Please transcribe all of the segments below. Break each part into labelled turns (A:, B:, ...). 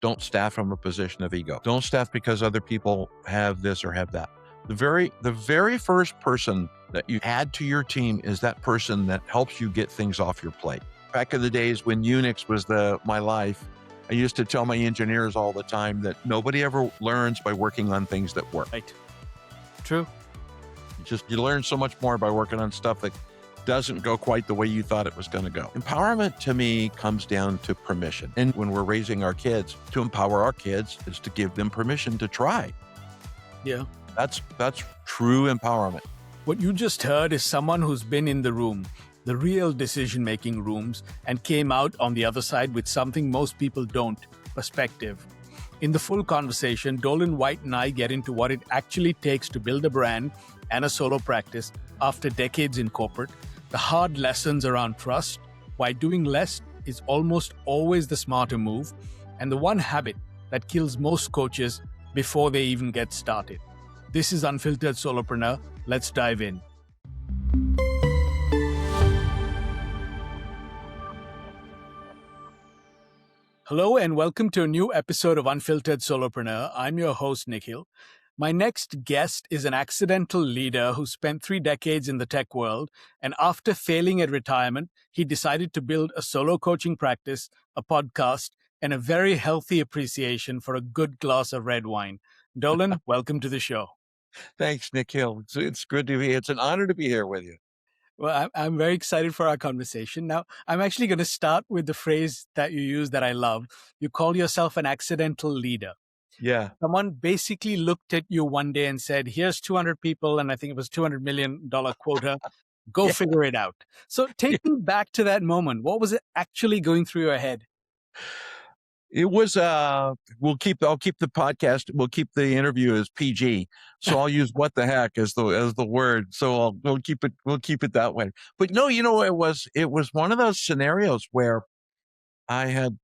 A: don't staff from a position of ego. Don't staff because other people have this or have that. The very first person that you add to your team is that person that helps you get things off your plate. Back in the days when Unix was my life, I used to tell my engineers all the time that nobody ever learns by working on things that work.
B: Right. True.
A: You learn so much more by working on stuff that doesn't go quite the way you thought it was going to go. Empowerment to me comes down to permission. And when we're raising our kids, to empower our kids is to give them permission to try.
B: Yeah.
A: That's true empowerment.
B: What you just heard is someone who's been in the room, the real decision-making rooms, and came out on the other side with something most people don't, perspective. In the full conversation, Doland White and I get into what it actually takes to build a brand and a solo practice after decades in corporate, the hard lessons around trust, why doing less is almost always the smarter move, and the one habit that kills most coaches before they even get started. This is Unfiltered Solopreneur. Let's dive in. Hello and welcome to a new episode of Unfiltered Solopreneur. I'm your host, Nikhil. My next guest is an accidental leader who spent 3 decades in the tech world, and after failing at retirement, he decided to build a solo coaching practice, a podcast, and a very healthy appreciation for a good glass of red wine. Doland, welcome to the show.
A: Thanks, Nikhil. It's good to be here. It's an honor to be here with you.
B: Well, I'm very excited for our conversation. Now, I'm actually going to start with the phrase that you use that I love. You call yourself an accidental leader.
A: Yeah.
B: Someone basically looked at you one day and said, here's 200 people, and I think it was $200 million quota. Go figure it out. So take me back to that moment. What was it actually going through your head?
A: It was, I'll keep the podcast, we'll keep the interview as PG. So I'll use what the heck as the word. So we'll keep it that way. But no, it was one of those scenarios where I had,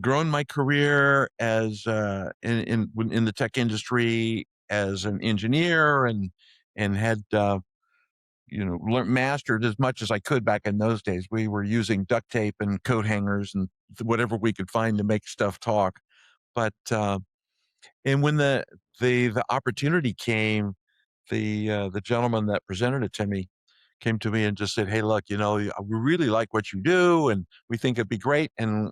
A: grown my career as, in the tech industry as an engineer and had, mastered as much as I could back in those days. We were using duct tape and coat hangers and whatever we could find to make stuff talk. But, and when the opportunity came, the gentleman that presented it to me came to me and just said, "Hey, look, we really like what you do and we think it'd be great. And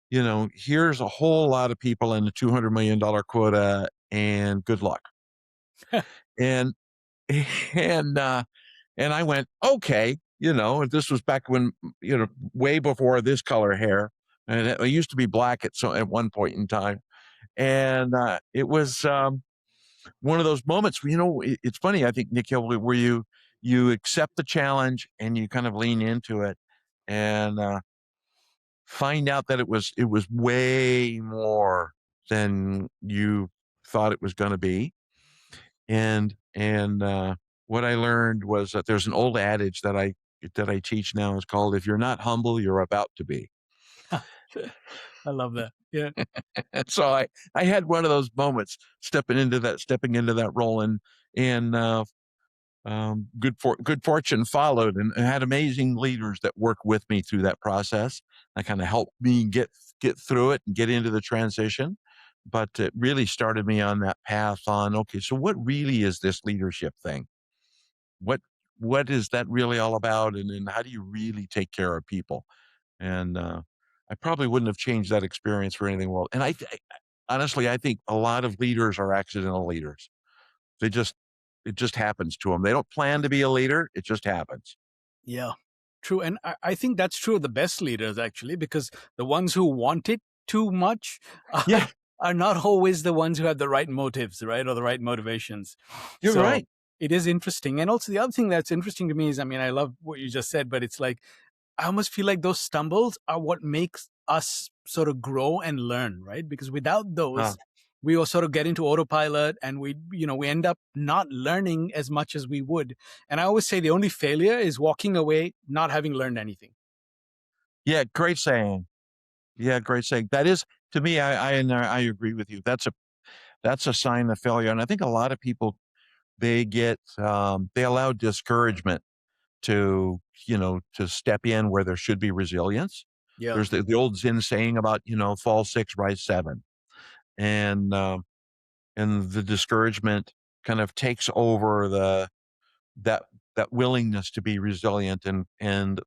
A: here's a whole lot of people in the $200 million quota and good luck." And, and I went, okay, this was back when, way before this color hair, and it used to be black at one point in time. And it was one of those moments, it's funny, I think, Nikhil, where you accept the challenge and you kind of lean into it and find out that it was way more than you thought it was going to be. And what I learned was that there's an old adage that I teach now. It's called, if you're not humble, you're about to be.
B: I love that. Yeah.
A: And so I had one of those moments stepping into that role, and good fortune followed, and had amazing leaders that worked with me through that process. That kind of helped me get through it and get into the transition. But it really started me on that path on, okay, so what really is this leadership thing? What is that really all about? And how do you really take care of people? And I probably wouldn't have changed that experience for anything. Well, and honestly, I think a lot of leaders are accidental leaders. It just happens to them. They don't plan to be a leader. It just happens.
B: Yeah, true. And I think that's true of the best leaders, actually, because the ones who want it too much are not always the ones who have the right motives, right? Or the right motivations.
A: You're right.
B: It is interesting. And also the other thing that's interesting to me is, I love what you just said, but it's like, I almost feel like those stumbles are what makes us sort of grow and learn, right? Because without those, we will sort of get into autopilot and we end up not learning as much as we would. And I always say the only failure is walking away, not having learned anything.
A: Yeah. Great saying. Yeah. Great saying. That is, to me, I agree with you. That's a sign of failure. And I think a lot of people, they allow discouragement to step in where there should be resilience.
B: Yeah.
A: There's the old Zen saying about, fall 6, rise 7. And, the discouragement kind of takes over that that willingness to be resilient, and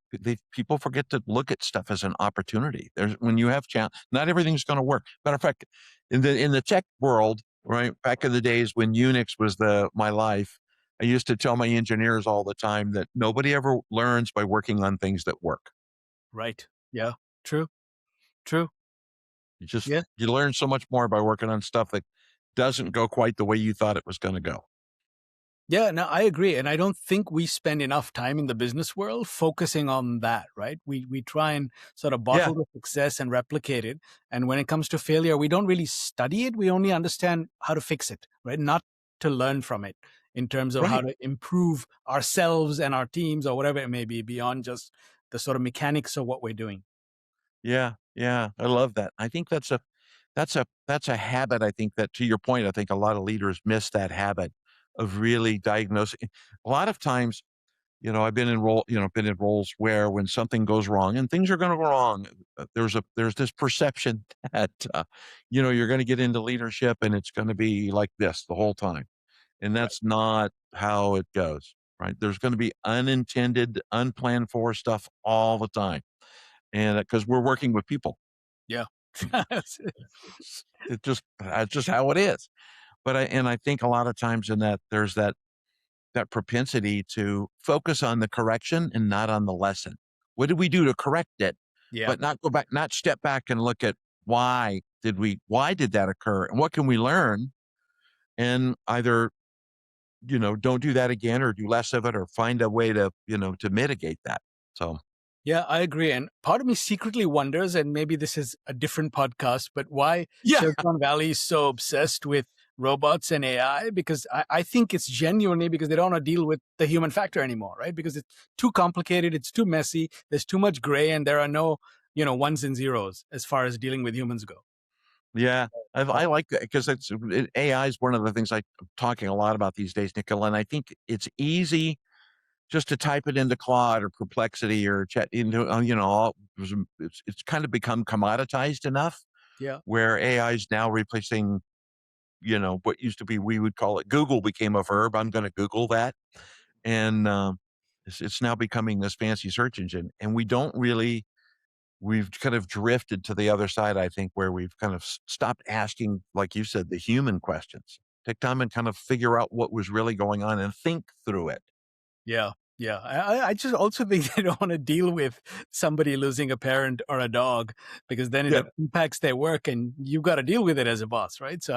A: people forget to look at stuff as an opportunity. There's when you have challenge, not everything's going to work. Matter of fact, in the tech world, right back in the days when Unix was my life, I used to tell my engineers all the time that nobody ever learns by working on things that work.
B: Right. Yeah. True. True. Yeah.
A: You learn so much more by working on stuff that doesn't go quite the way you thought it was going to go.
B: Yeah, no, I agree. And I don't think we spend enough time in the business world focusing on that, right? We try and sort of
A: Yeah,
B: bottle the success and replicate it. And when it comes to failure, we don't really study it. We only understand how to fix it, right? Not to learn from it in terms of how
A: right.
B: to improve ourselves and our teams or whatever it may be beyond just the sort of mechanics of what we're doing.
A: Yeah, yeah, I love that. I think that's a habit. I think that, to your point, I think a lot of leaders miss that habit of really diagnosing. A lot of times, I've been in roles where when something goes wrong, and things are going to go wrong, there's this perception that you're going to get into leadership and it's going to be like this the whole time, and
B: Right.
A: that's not how it goes. Right? There's going to be unintended, unplanned for stuff all the time, and because we're working with people.
B: Yeah.
A: That's just how it is. I think a lot of times in that there's that propensity to focus on the correction and not on the lesson. What did we do to correct it?
B: Yeah.
A: But not go back, not step back and look at why did that occur? And what can we learn? And either, don't do that again or do less of it or find a way to mitigate that. So
B: Yeah, I agree. And part of me secretly wonders, and maybe this is a different podcast, but why
A: yeah,
B: Silicon Valley is so obsessed with robots and AI? Because I think it's genuinely because they don't want to deal with the human factor anymore, right? Because it's too complicated, it's too messy, there's too much gray, and there are no, ones and zeros as far as dealing with humans go.
A: yeah. I like that because AI is one of the things I'm talking a lot about these days, Nikhil. And I think it's easy just to type it into Claude or Perplexity or chat into, it's kind of become commoditized enough
B: Yeah.
A: where AI is now replacing, what used to be, we would call it Google became a verb. I'm going to Google that. And it's now becoming this fancy search engine. And we've kind of drifted to the other side, I think, where we've kind of stopped asking, like you said, the human questions. Take time and kind of figure out what was really going on and think through it.
B: Yeah. Yeah. I just also think they don't want to deal with somebody losing a parent or a dog because then
A: Yeah.
B: it impacts their work and you've got to deal with it as a boss, right? So,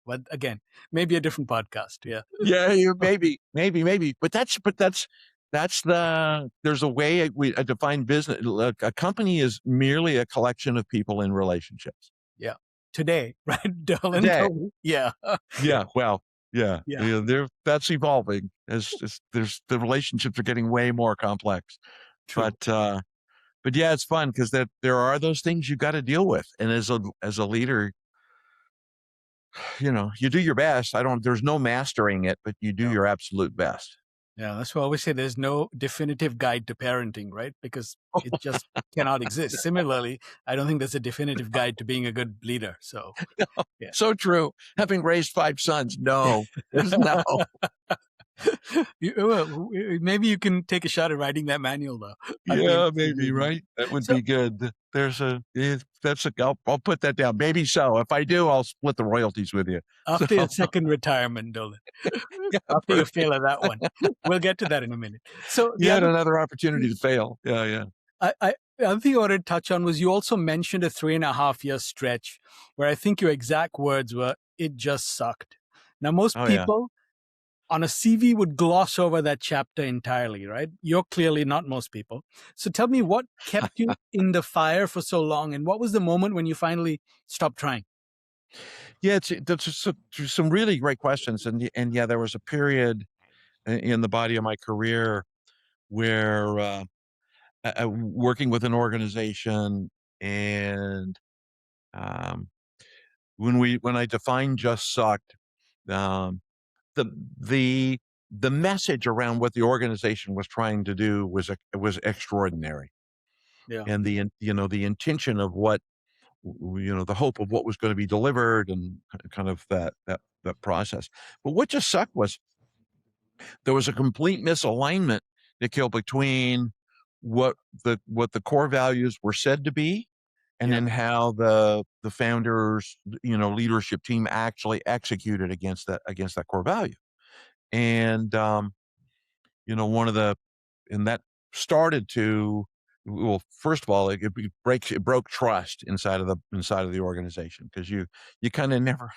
B: but again, maybe a different podcast. Yeah.
A: Yeah, maybe, but there's a way I define business. Look, a company is merely a collection of people in relationships.
B: Yeah. Today, right? Doland
A: Today,
B: told me. Yeah.
A: yeah, well, yeah,
B: Yeah.
A: that's evolving as there's the relationships are getting way more complex.
B: True.
A: But yeah, it's fun because there are those things you got to deal with, and as a leader, you do your best. There's no mastering it, but you do
B: Yeah.
A: your absolute best.
B: Yeah. That's why I always say there's no definitive guide to parenting, right? Because it just cannot exist. Similarly, I don't think there's a definitive guide to being a good leader. So, yeah.
A: So true. Having raised 5 sons, no, there's no.
B: Maybe you can take a shot at writing that manual, though. I'd be
A: Yeah,
B: interested in
A: maybe,
B: reading it.
A: right? That would
B: So
A: be good. I'll put that down. Maybe so. If I do, I'll split the royalties with you. So,
B: after your second retirement, Dolan,
A: yeah,
B: after you fail at that one, we'll get to that in a minute. So
A: you had another opportunity to fail. Yeah, yeah.
B: the other thing I wanted to touch on was you also mentioned a 3.5-year stretch where I think your exact words were, "It just sucked." Now, most
A: Oh, yeah.
B: people on a CV would gloss over that chapter entirely, right? You're clearly not most people. So tell me what kept you in the fire for so long and what was the moment when you finally stopped trying?
A: Yeah, that's just some really great questions. And yeah, there was a period in the body of my career where working with an organization and um, when I define just sucked, um, the the the message around what the organization was trying to do was extraordinary.
B: Yeah.
A: and the intention of what, the hope of what was going to be delivered, and kind of that process. But what just sucked was there was a complete misalignment, Nikhil, between what the core values were said to be, and
B: Yeah.
A: then how the founders, leadership team actually executed against that core value. And one of the and that started to, well, first of all, it broke trust inside of the organization, because you kind of never,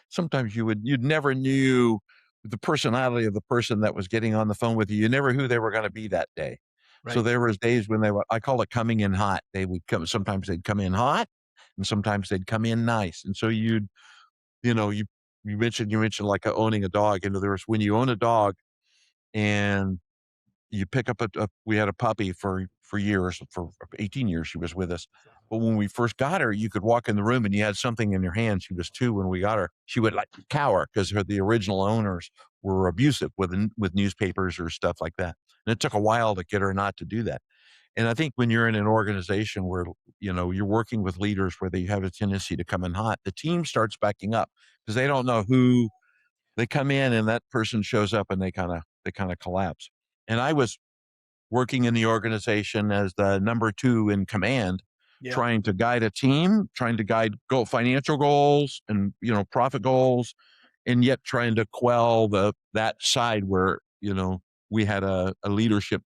A: sometimes you'd never knew the personality of the person that was getting on the phone with you. You never who they were going to be that day. So
B: Right.
A: there was days when I call it coming in hot. Sometimes they'd come in hot, and sometimes they'd come in nice. And so you know you you mentioned like owning a dog. There was, when you own a dog, and you pick up we had a puppy for years, for 18 years she was with us. But when we first got her, you could walk in the room and you had something in your hand. She was 2 when we got her. She would like cower, because the original owners were abusive with newspapers or stuff like that. And it took a while to get her not to do that. And I think when you're in an organization where, you're working with leaders where they have a tendency to come in hot, the team starts backing up, because they don't know who they come in, and that person shows up and they kind of collapse. And I was working in the organization as the number 2 in command,
B: Yeah.
A: trying to guide a team, trying to guide financial goals and, profit goals, and yet trying to quell that side where, we had a leadership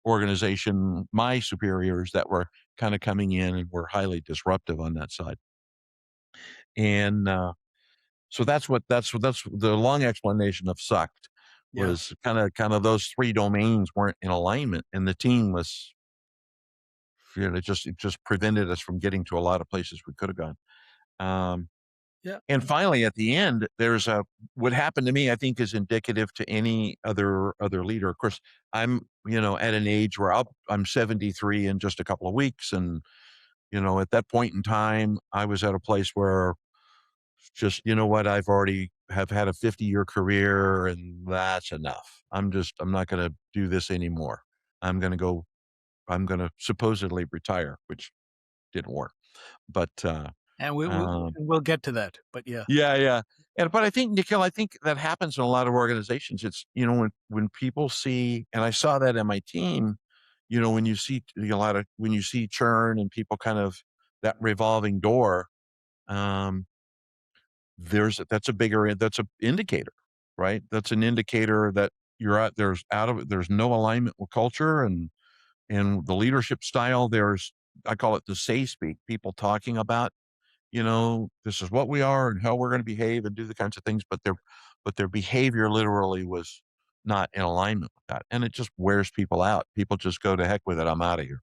A: organization, my superiors, that were kind of coming in and were highly disruptive on that side. And so that's the long explanation of sucked,
B: Yeah.
A: was kind of those 3 domains weren't in alignment, and the team was, it just prevented us from getting to a lot of places we could have gone. Um,
B: Yeah.
A: and finally, at the end, what happened to me, I think, is indicative to any other leader. Of course, I'm, at an age where I'm 73 in just a couple of weeks. And, at that point in time, I was at a place where, just, what, I've already have had a 50-year career, and that's enough. I'm not going to do this anymore. I'm going to go, I'm going to supposedly retire, which didn't work. But,
B: And
A: um,
B: we'll get to that. But yeah.
A: yeah, yeah. But I think, Nikhil, I think that happens in a lot of organizations. It's, when people see, and I saw that in my team, when you see when you see churn and people kind of, that revolving door, um, that's a indicator, right? That's an indicator that there's no alignment with culture, and the leadership style. I call it the say speak, people talking about, this is what we are and how we're going to behave and do the kinds of things, but their behavior literally was not in alignment with that. And it just wears people out. People just go, to heck with it, I'm out of here.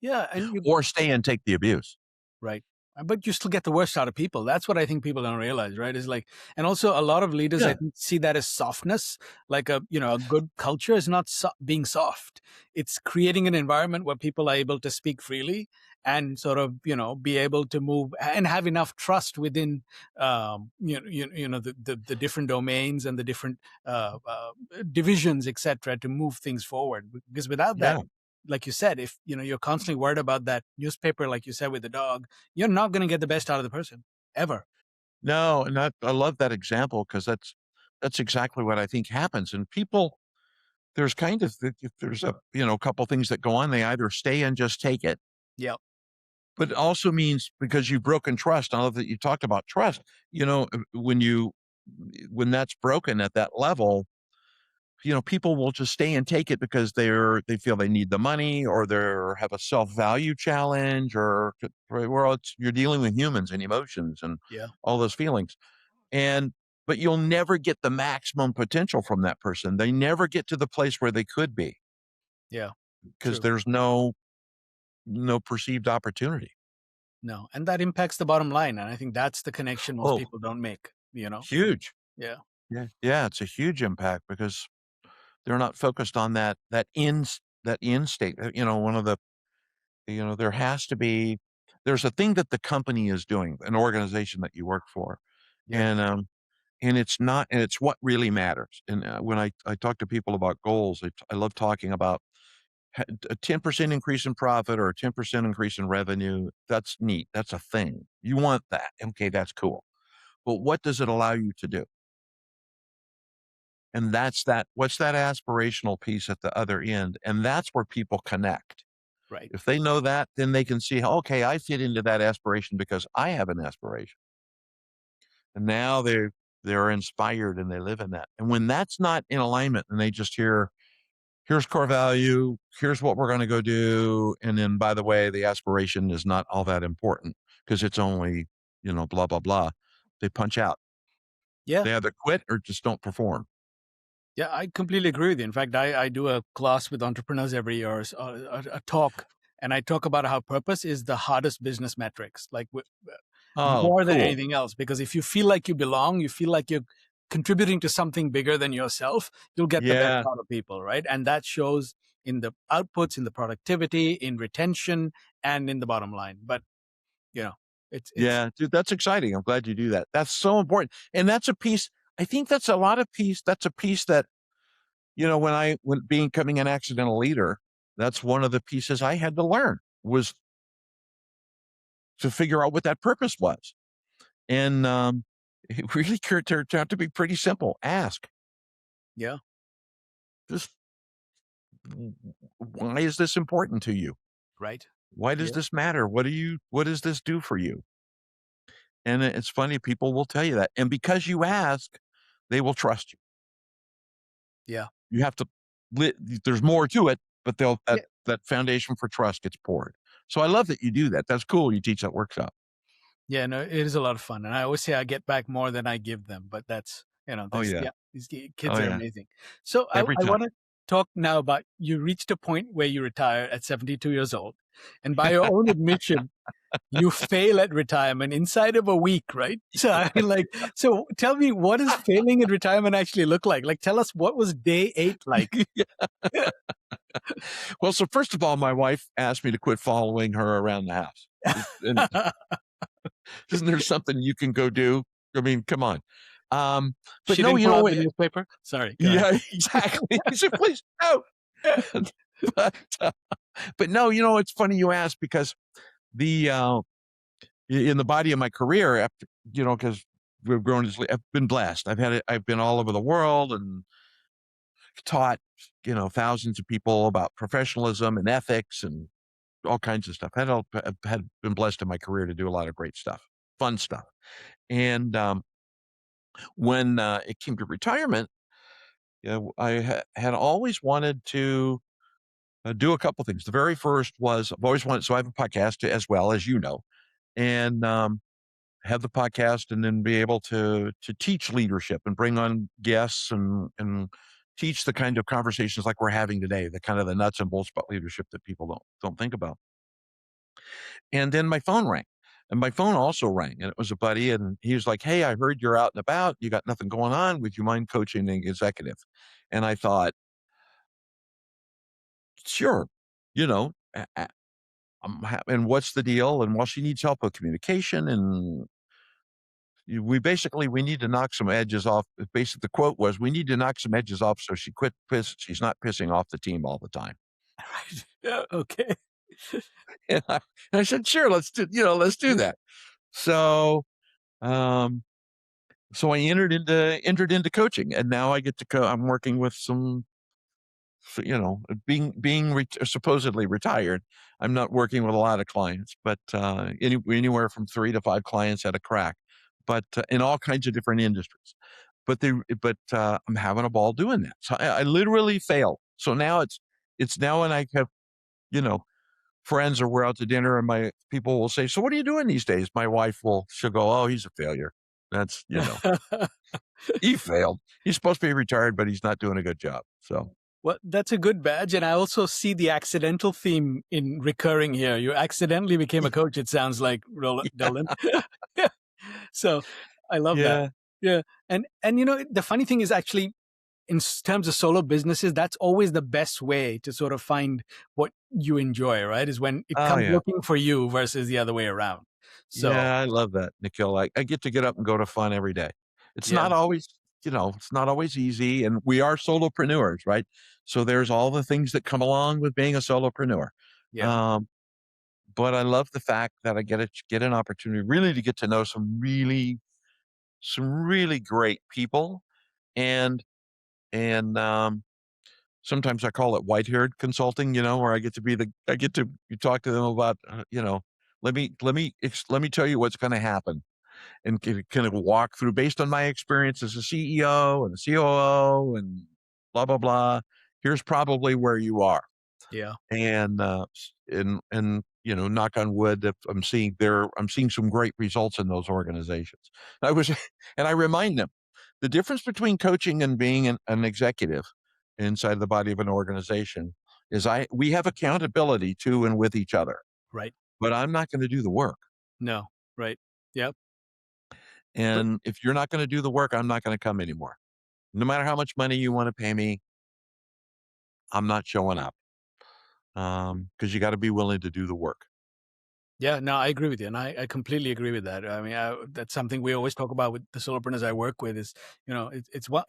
B: Yeah. And you
A: Or stay and take the abuse.
B: Right. But you still get the worst out of people. That's what I think people don't realize, right? Is like, and also a lot of leaders, I
A: Yeah.
B: think, see that as softness. Like a good culture is not being soft. It's creating an environment where people are able to speak freely and sort of, be able to move and have enough trust within, the different domains and the different divisions, etc., to move things forward. Because without that,
A: Yeah.
B: like you said, if you're constantly worried about that newspaper, like you said with the dog, you're not going to get the best out of the person ever.
A: No, and I love that example, because that's exactly what I think happens. And people, there's kind of, if there's a couple things that go on, they either stay and just take it,
B: Yeah.
A: but it also means, because you've broken trust. I love that you talked about trust. When that's broken at that level, people will just stay and take it, because they feel they need the money, or they have a self-value challenge, or right, well, you're dealing with humans and emotions and
B: Yeah.
A: all those feelings. And but you'll never get the maximum potential from that person. They never get to the place where they could be,
B: Yeah.
A: because
B: True.
A: there's no perceived opportunity.
B: No. And that impacts the bottom line. And I think that's the connection most
A: Oh,
B: people don't make,
A: huge.
B: Yeah.
A: Yeah. Yeah, it's a huge impact, because they're not focused on that end state. One of the, there has to be, there's a thing that the company is doing, an organization that you work for.
B: Yeah.
A: And it's what really matters. And when I talk to people about goals, I love talking about a 10% increase in profit or a 10% increase in revenue, that's neat. That's a thing. You want that. Okay, that's cool. But what does it allow you to do? And what's that aspirational piece at the other end? And that's where people connect.
B: Right.
A: If they know that, then they can see, okay, I fit into that aspiration because I have an aspiration. And now they're inspired and they live in that. And when that's not in alignment and they just hear, here's core value, here's what we're going to go do. And then, by the way, the aspiration is not all that important because it's only, blah, blah, blah. They punch out.
B: Yeah.
A: They either quit or just don't perform.
B: Yeah, I completely agree with you. In fact, I do a class with entrepreneurs every year, a talk, and I talk about how purpose is the hardest business metrics, like
A: Oh,
B: more than
A: cool.
B: anything else. Because if you feel like you belong, you feel like you're contributing to something bigger than yourself, you'll get the best
A: Yeah.
B: out of people, right? And that shows in the outputs, in the productivity, in retention, and in the bottom line. But it's
A: Yeah, dude, that's exciting. I'm glad you do that. That's so important. And that's a piece, I think that's a piece that, when becoming an accidental leader, that's one of the pieces I had to learn was to figure out what that purpose was. And it really turned out to be pretty simple. Ask,
B: yeah,
A: just why is this important to you?
B: right,
A: Why does
B: yeah,
A: this matter? What does this do for you? And it's funny, people will tell you that. And because you ask, they will trust you.
B: yeah,
A: You have to, there's more to it, but
B: yeah.
A: that foundation for trust gets poured. So I love that you do that. That's cool. You teach that workshop.
B: Yeah, no, it is a lot of fun. And I always say I get back more than I give them, but
A: Oh yeah.
B: yeah, these
A: Oh
B: kids are
A: yeah.
B: amazing. So
A: Every
B: I
A: time.
B: want to talk now about you reached a point where you retire at 72 years old. And by your own admission, you fail at retirement inside of a week, right? So I mean, so tell me, what does failing at retirement actually look like? Like, tell us what was day 8 like?
A: Well, so first of all, my wife asked me to quit following her around the house. And isn't there something you can go do? I mean, come on. But
B: She
A: no,
B: didn't pull out the newspaper? Sorry, go ahead.
A: yeah, exactly. He said, please, no. but, uh, but no, it's funny you ask because the, in the body of my career, after, because we've grown, I've been blessed. I've been all over the world and taught, thousands of people about professionalism and ethics and all kinds of stuff. I've had been blessed in my career to do a lot of great stuff, fun stuff. And when it came to retirement, I had always wanted to do a couple things. The very first was I've always wanted, so I have a podcast as well, as you know, and have the podcast and then be able to teach leadership and bring on guests and teach the kind of conversations like we're having today, the kind of the nuts and bolts about leadership that people don't think about. And then my phone rang. And my phone also rang, and it was a buddy, and he was like, "Hey, I heard you're out and about. You got nothing going on. Would you mind coaching an executive?" And I thought, "Sure, you know, and what's the deal?" And well, she needs help with communication, and we need to knock some edges off. Basically, the quote was, "We need to knock some edges off so she's not pissing off the team all the time."
B: Right. Yeah, okay.
A: And I said, "Sure, let's do that." So, um, so I entered into coaching, and now I get to I'm working with some, supposedly retired. I'm not working with a lot of clients, but anywhere from 3 to 5 clients at a crack, but in all kinds of different industries. But I'm having a ball doing that. So I literally failed. So now it's now when I have, you know, friends or we're out to dinner and my people will say, "So what are you doing these days?" My wife she'll go, "Oh, he's a failure. That's, he failed. He's supposed to be retired, but he's not doing a good job." So
B: Well, that's a good badge. And I also see the accidental theme in recurring here. You accidentally became a coach, it sounds like, Dolan. So I love that.
A: yeah.
B: Yeah. And the funny thing is actually in terms of solo businesses, that's always the best way to sort of find what you enjoy, right? Is when it
A: Oh
B: comes
A: yeah.
B: looking for you versus the other way around. So
A: Yeah, I love that, Nikhil. I get to get up and go to fun every day. It's
B: yeah.
A: not always it's not always easy, and we are solopreneurs, right? So there's all the things that come along with being a solopreneur.
B: Yeah.
A: Um, but I love the fact that I get an opportunity really to get to know some really great people, and and sometimes I call it white-haired consulting, where I get to you talk to them about, let me tell you what's going to happen, and can kind of walk through based on my experience as a CEO and a COO and blah blah blah. Here's probably where you are,
B: Yeah.
A: and knock on wood, if I'm seeing some great results in those organizations. I was, and I remind them the difference between coaching and being an executive inside the body of an organization is we have accountability to and with each other,
B: Right.
A: but I'm not going to do the work.
B: No. Right. Yep. But
A: And if you're not going to do the work, I'm not going to come anymore. No matter how much money you want to pay me, I'm not showing up, because you got to be willing to do the work.
B: yeah, no, I agree with you, and I completely agree with that. I mean, that's something we always talk about with the solopreneurs I work with. Is it's what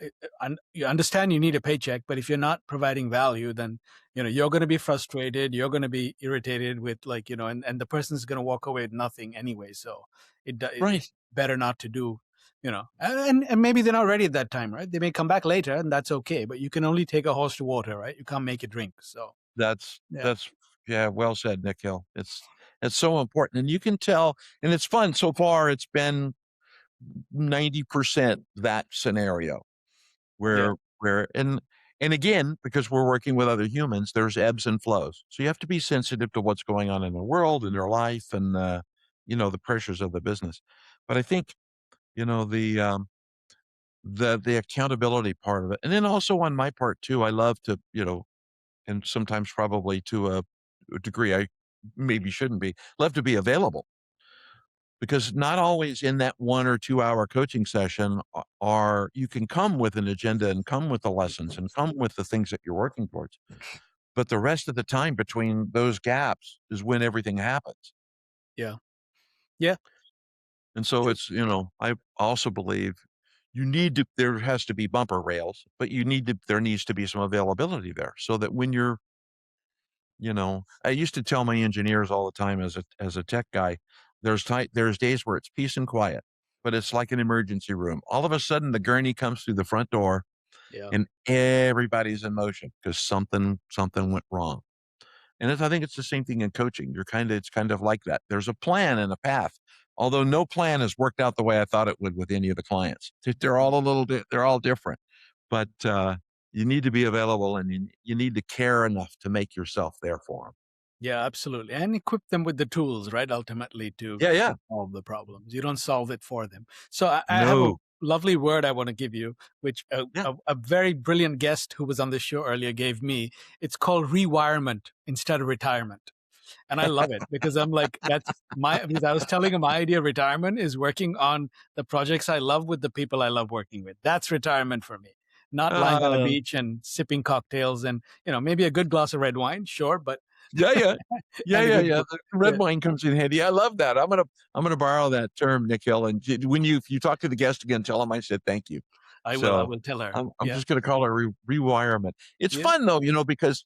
B: you understand you need a paycheck, but if you're not providing value, then you're going to be frustrated, you're going to be irritated with and the person's going to walk away with nothing anyway. So it's
A: Right.
B: better not to do. And maybe they're not ready at that time, right? They may come back later, and that's okay. But you can only take a horse to water, right? You can't make it drink. So
A: That's
B: yeah,
A: that's yeah, well said, Nikhil. It's so important, and you can tell, and it's fun so far. It's been 90% that scenario
B: yeah,
A: where and again, because we're working with other humans, there's ebbs and flows. So you have to be sensitive to what's going on in the world, in their life, and the pressures of the business. But I think the the accountability part of it, and then also on my part too, I love to and sometimes probably to a degree I maybe shouldn't be, love to be available, because not always in that 1 or 2 hour coaching session are you can come with an agenda and come with the lessons and come with the things that you're working towards. But the rest of the time between those gaps is when everything happens.
B: yeah, yeah.
A: And so I also believe there has to be bumper rails, but there needs to be some availability there so that when you're, I used to tell my engineers all the time as a tech guy, there's days where it's peace and quiet, but it's like an emergency room. All of a sudden, the gurney comes through the front door,
B: Yeah.
A: and everybody's in motion because something went wrong. And I think it's the same thing in coaching. It's kind of like that. There's a plan and a path, although no plan has worked out the way I thought it would with any of the clients. They're all a little bit, they're all different, but you need to be available, and you need to care enough to make yourself there for them.
B: Yeah, absolutely. And equip them with the tools, right? Ultimately
A: Yeah, yeah,
B: to solve the problems. You don't solve it for them. So I have a
A: no,
B: lovely word I want to give you, which
A: yeah.
B: a very brilliant guest who was on the show earlier gave me. It's called rewirement instead of retirement. And I love it because I'm like, because I was telling him my idea of retirement is working on the projects I love with the people I love working with. That's retirement for me. Not lying on a
A: Uh,
B: beach and sipping cocktails and, maybe a good glass of red wine, sure, but
A: yeah, yeah. Yeah,
B: and a
A: yeah,
B: good
A: yeah.
B: book.
A: The
B: Yeah,
A: red wine comes in handy. I love that. I'm gonna borrow that term, Nikhil. And if you talk to the guest again, tell him I said thank you.
B: I
A: So
B: will tell her.
A: I'm
B: Yeah,
A: just gonna call it rewirement. It's
B: yeah,
A: fun though, because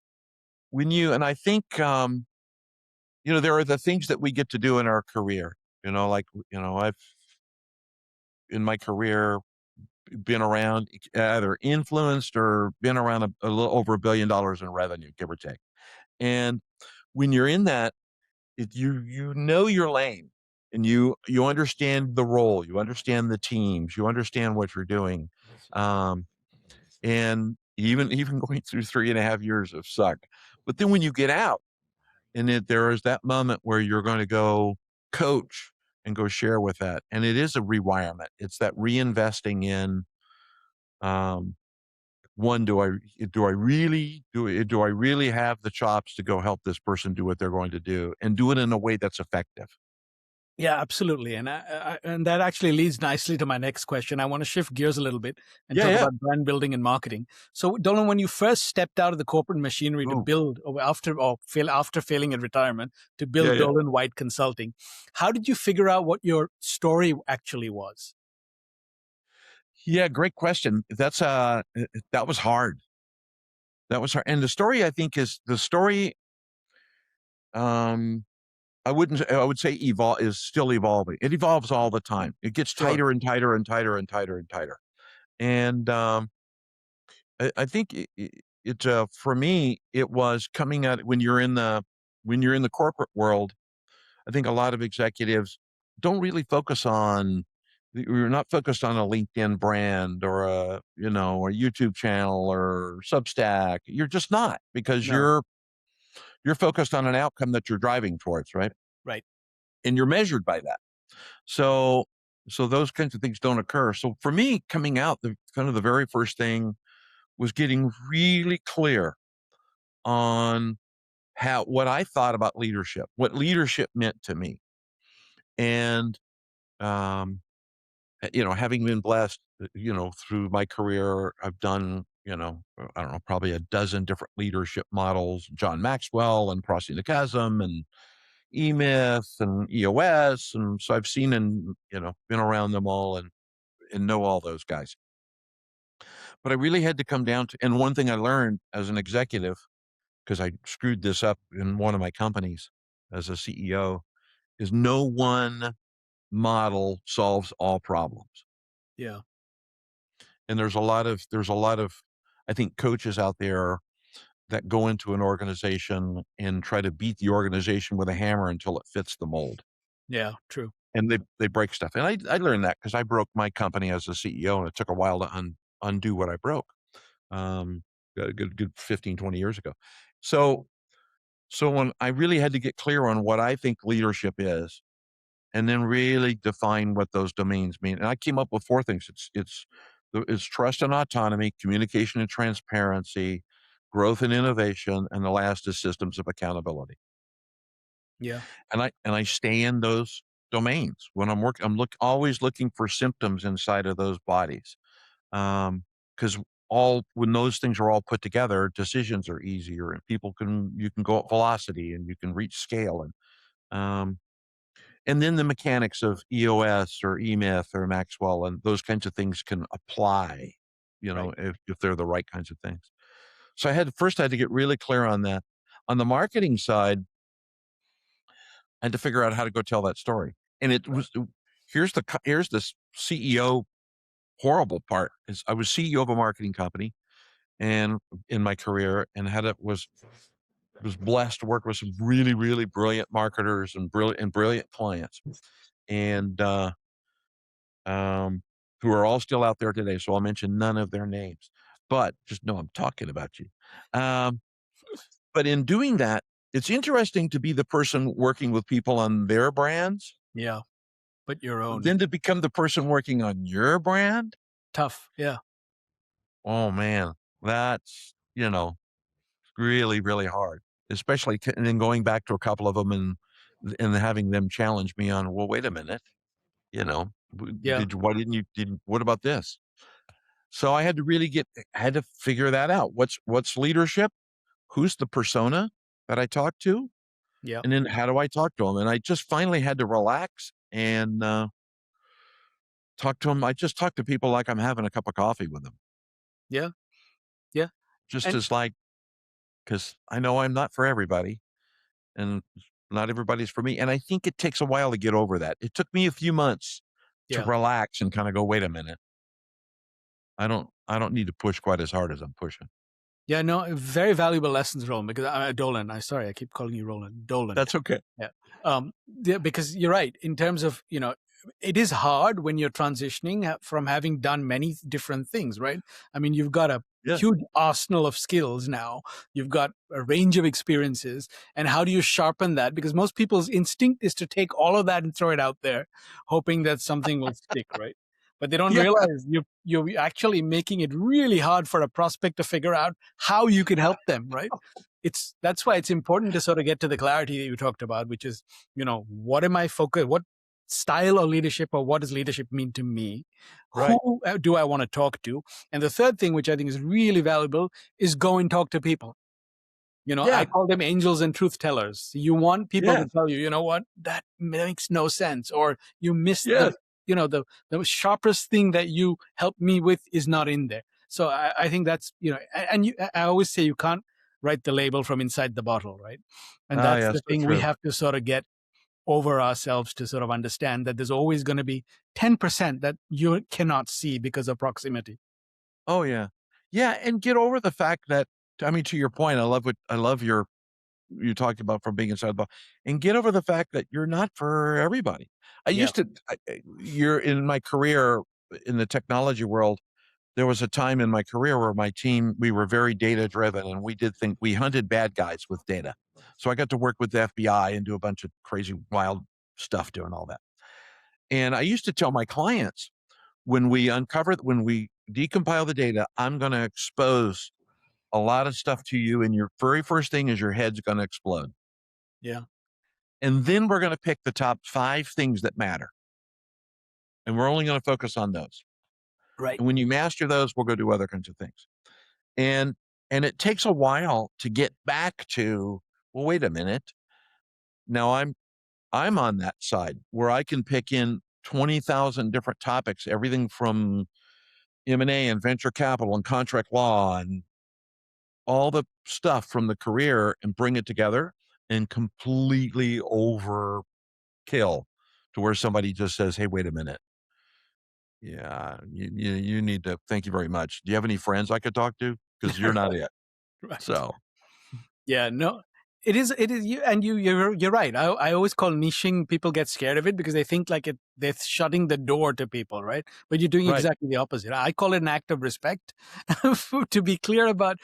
A: and I think there are the things that we get to do in our career. Like I've in my career been around, either influenced or been around a little over $1 billion in revenue, give or take. And when you're in that, you know your lane, and you understand the role, you understand the teams, you understand what you're doing, um, and even going through 3.5 years of suck. But then when you get out, and there is that moment where you're going to go coach and go share with that, and it is a rewirement. It's that reinvesting in. Um, One, do I really have the chops to go help this person do what they're going to do, and do it in a way that's effective?
B: yeah, absolutely. And and that actually leads nicely to my next question. I want to shift gears a little bit and
A: Yeah,
B: talk
A: yeah.
B: about brand building and marketing. So, Dolan, when you first stepped out of the corporate machinery to
A: Oh,
B: build, or after failing at retirement, to
A: yeah,
B: build
A: yeah.
B: Dolan White Consulting, how did you figure out what your story actually was?
A: Yeah, great question. That was hard. That was hard. And the story, I think, is the story. Um, I would say evolve is still evolving. It evolves all the time. It gets
B: Sure.
A: tighter and tighter and tighter and tighter and tighter. And I think for me, it was coming out when you're in the corporate world. I think a lot of executives don't really focus on. You're not focused on a LinkedIn brand or a YouTube channel or Substack. You're just not, because
B: No.
A: you're focused on an outcome that you're driving towards, right?
B: Right.
A: And you're measured by that. So those kinds of things don't occur. So for me, coming out, the very first thing was getting really clear on what I thought about leadership, what leadership meant to me. And um, having been blessed, through my career, I've done, I don't know, probably a dozen different leadership models, John Maxwell and Crossing the Chasm and E-Myth and EOS. And so I've seen and, been around them all and know all those guys. But I really had to come down to, and one thing I learned as an executive, because I screwed this up in one of my companies as a CEO, is no one model solves all problems.
B: Yeah.
A: And there's a lot of, I think, coaches out there that go into an organization and try to beat the organization with a hammer until it fits the mold.
B: Yeah. True.
A: And they break stuff. And I learned that because I broke my company as a CEO, and it took a while to undo what I broke. A good 15, 20 years ago. So when I really had to get clear on what I think leadership is, and then really define what those domains mean. And I came up with four things. It's trust and autonomy, communication and transparency, growth and innovation, and the last is systems of accountability.
B: Yeah.
A: And I stay in those domains when I'm working. Always looking for symptoms inside of those bodies, because when those things are all put together, decisions are easier, and you can go at velocity and you can reach scale, and then the mechanics of EOS or E-Myth or Maxwell and those kinds of things can apply,
B: Right.
A: if they're the right kinds of things. So I had to get really clear on that. On the marketing side, I had to figure out how to go tell that story. And here's the CEO horrible part is I was CEO of a marketing company and in my career, and was blessed to work with some really, really brilliant marketers and brilliant clients. And who are all still out there today. So I'll mention none of their names, but just know I'm talking about you. Um, but in doing that, it's interesting to be the person working with people on their brands,
B: Yeah. But your own.
A: then to become the person working on your brand.
B: Tough. Yeah.
A: Oh man, that's, really, really hard, especially, and then going back to a couple of them and having them challenge me on, well, wait a minute,
B: Yeah.
A: what about this? So I had to had to figure that out. What's leadership? Who's the persona that I talk to?
B: Yeah.
A: And then how do I talk to them? And I just finally had to relax and talk to them. I just talk to people like I'm having a cup of coffee with them,
B: Yeah. Yeah.
A: just
B: And
A: as like, because I know I'm not for everybody and not everybody's for me. And I think it takes a while to get over that. It took me a few months to
B: yeah.
A: relax and kind of go, wait a minute. I don't need to push quite as hard as I'm pushing.
B: Yeah, no, very valuable lessons, Roland. Because Dolan, I keep calling you Roland. Dolan.
A: That's okay.
B: Yeah. Yeah, because you're right. In terms of, it is hard when you're transitioning from having done many different things, right? I mean, you've got a
A: Yeah.
B: huge arsenal of skills now. You've got a range of experiences. And how do you sharpen that? Because most people's instinct is to take all of that and throw it out there, hoping that something will stick, right? But they don't
A: Yeah.
B: realize you're actually making it really hard for a prospect to figure out how you can help them, right? That's why it's important to sort of get to the clarity that you talked about, which is, what am I focused? What style of leadership or what does leadership mean to me?
A: Right.
B: Who do I want to talk to? And the third thing, which I think is really valuable, is go and talk to people. I call them angels and truth tellers. You want people to tell you, you know what, that makes no sense, or you missed
A: Yes.
B: the sharpest thing that you help me with is not in there. So I think that's, and I always say you can't write the label from inside the bottle, right? And
A: Oh,
B: that's
A: yeah,
B: the
A: so
B: thing we
A: true.
B: have to sort of get over ourselves to sort of understand that there's always going to be 10% that you cannot see because of proximity.
A: Oh, yeah. Yeah, and get over the fact that, I mean, to your point, I love you talked about from being inside the box, and get over the fact that you're not for everybody. I
B: Yeah.
A: used to, you're in my career in the technology world. There was a time in my career where my team, we were very data driven, and we hunted bad guys with data. So I got to work with the FBI and do a bunch of crazy, wild stuff doing all that. And I used to tell my clients, when we decompile the data, I'm going to expose a lot of stuff to you. And your very first thing is your head's going to explode.
B: Yeah.
A: And then we're going to pick the top 5 things that matter. And we're only going to focus on those.
B: Right.
A: And when you master those, we'll go do other kinds of things. And and it takes a while to get back to, well, wait a minute. Now I'm on that side where I can pick in 20,000 different topics, everything from M&A and venture capital and contract law and all the stuff from the career, and bring it together and completely overkill to where somebody just says, hey, wait a minute. Yeah, you need to, thank you very much. Do you have any friends I could talk to? Because you're not it.
B: Right.
A: So,
B: Yeah, no, it is you, and you're right. I always call niching. People get scared of it because they think like they're shutting the door to people, right? But you're doing
A: right.
B: exactly the opposite. I call it an act of respect to be clear about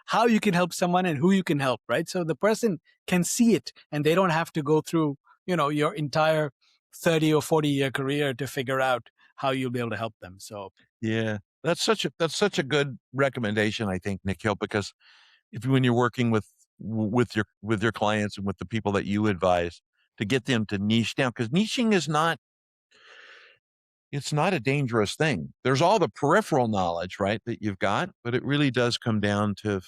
B: how you can help someone and who you can help, right? So the person can see it and they don't have to go through, your entire 30 or 40-year career to figure out how you'll be able to help them. So
A: Yeah. That's such a good recommendation, I think, Nikhil, because when you're working with your clients and with the people that you advise, to get them to niche down, because niching is not, it's not a dangerous thing. There's all the peripheral knowledge, right, that you've got, but it really does come down to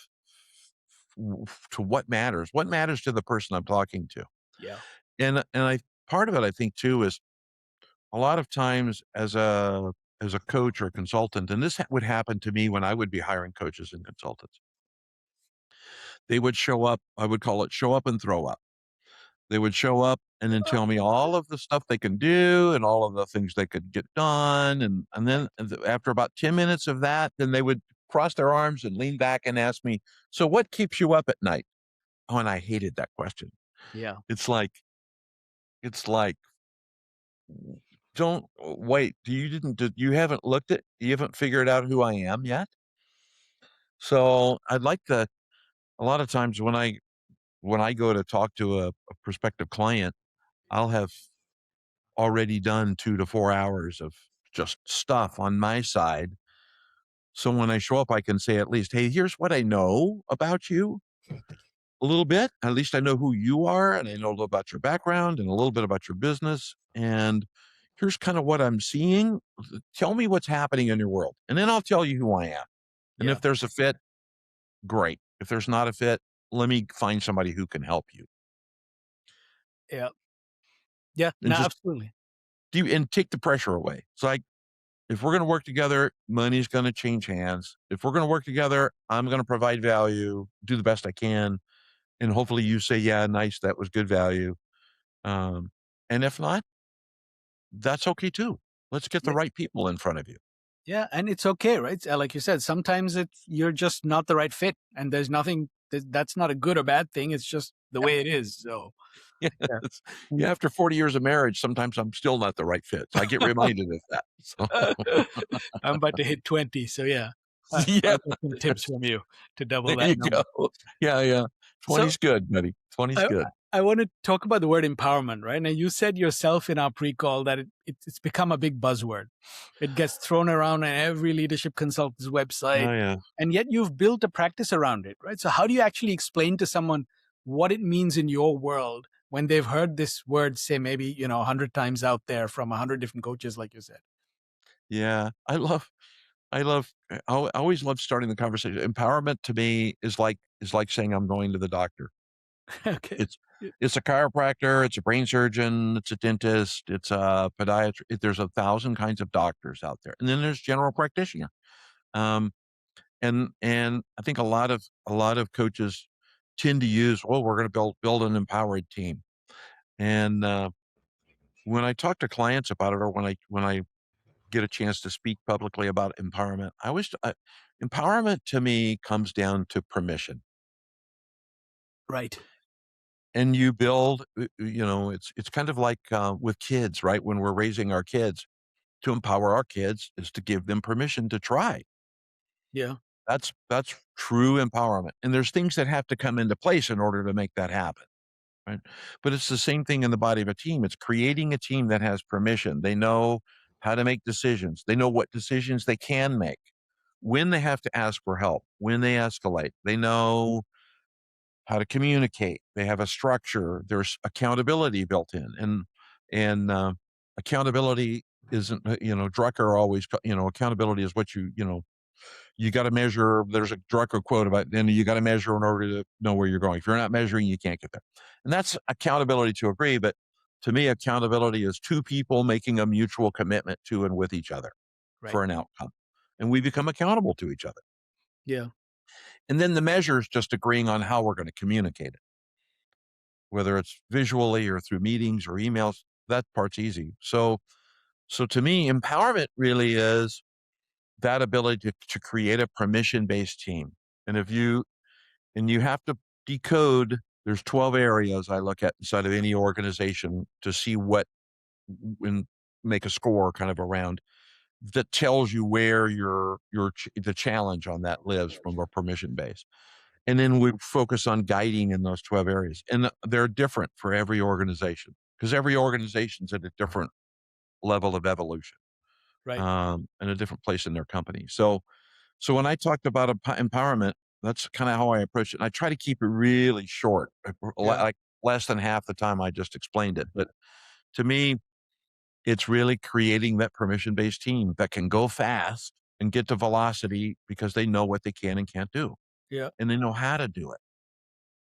A: what matters to the person I'm talking to.
B: yeah,
A: And I part of it, I think, too, is a lot of times as a coach or consultant, and this would happen to me when I would be hiring coaches and consultants. They would show up, I would call it show up and throw up. They would show up and then tell me all of the stuff they can do and all of the things they could get done. And then after about 10 minutes of that, then they would cross their arms and lean back and ask me, so what keeps you up at night? Oh, and I hated that question.
B: yeah,
A: It's like, it's like, don't wait. You haven't looked at, you haven't figured out who I am yet. So I'd like to, a lot of times when I go to talk to a prospective client, I'll have already done 2 to 4 hours of just stuff on my side. So when I show up, I can say at least, hey, here's what I know about you a little bit. At least I know who you are, and I know a little about your background and a little bit about your business. And here's kind of what I'm seeing. Tell me what's happening in your world. And then I'll tell you who I am. And
B: yeah,
A: if there's a fit, great. If there's not a fit, let me find somebody who can help you.
B: yeah, yeah.
A: And
B: No,
A: just
B: absolutely.
A: and take the pressure away. It's like, if we're going to work together, money's going to change hands. If we're going to work together, I'm going to provide value, do the best I can. And hopefully you say, yeah, nice, that was good value. Um, and if not, that's okay too. Let's get the
B: Yeah,
A: right people in front of you.
B: yeah, and it's okay, right? Like you said, sometimes you're just not the right fit, and there's nothing that's not a good or bad thing. It's just the way it is. So
A: Yeah,
B: yeah.
A: yeah, after 40 years of marriage, sometimes I'm still not the right fit. So I get reminded of that. So
B: I'm about to hit 20, so yeah,
A: yeah,
B: I'll get some tips from you to double
A: there
B: that
A: you
B: number.
A: go. Yeah, yeah.
B: So
A: 20's good, buddy. 20's
B: I,
A: good.
B: I want to talk about the word empowerment, right? Now, you said yourself in our pre-call that it's become a big buzzword. It gets thrown around on every leadership consultant's website,
A: Oh yeah.
B: and yet you've built a practice around it, right? So how do you actually explain to someone what it means in your world when they've heard this word, say maybe 100 times out there from 100 different coaches, like you said?
A: Yeah. I always love starting the conversation. Empowerment to me is like saying I'm going to the doctor.
B: Okay.
A: It's
B: Y-
A: It's a chiropractor, it's a brain surgeon, it's a dentist, it's a podiatrist. There's 1,000 kinds of doctors out there, and then there's general practitioner. Um, and I think a lot of coaches tend to use, well, we're going to build an empowered team. And when I talk to clients about it, or when I get a chance to speak publicly about empowerment, empowerment to me comes down to permission.
B: Right.
A: And you build, it's kind of like with kids, right? When we're raising our kids, to empower our kids is to give them permission to try.
B: Yeah.
A: That's true empowerment. And there's things that have to come into place in order to make that happen. Right. But it's the same thing in the body of a team. It's creating a team that has permission. They know how to make decisions. They know what decisions they can make, when they have to ask for help, when they escalate. They know how to communicate. They have a structure. There's accountability built in, and accountability isn't. Drucker always. Accountability is what you got to measure. There's a Drucker quote about, then you got to measure in order to know where you're going. If you're not measuring, you can't get there. And that's accountability to agree. But to me, accountability is two people making a mutual commitment to and with each other
B: Right.
A: for an outcome. And we become accountable to each other.
B: Yeah.
A: And then the measure is just agreeing on how we're going to communicate it, whether it's visually or through meetings or emails. That part's easy. So to me, empowerment really is that ability to create a permission-based team. And you have to decode, there's 12 areas I look at inside of any organization to see what, and make a score kind of around, that tells you where the challenge on that lives from a permission base. And then we focus on guiding in those 12 areas. And they're different for every organization, because every organization's at a different level of evolution,
B: Right.
A: and a different place in their company. So when I talked about empowerment, that's kind of how I approach it. And I try to keep it really short,
B: Yeah.
A: like less than half the time I just explained it. But to me, it's really creating that permission-based team that can go fast and get to velocity because they know what they can and can't do,
B: Yeah.
A: and they know how to do it.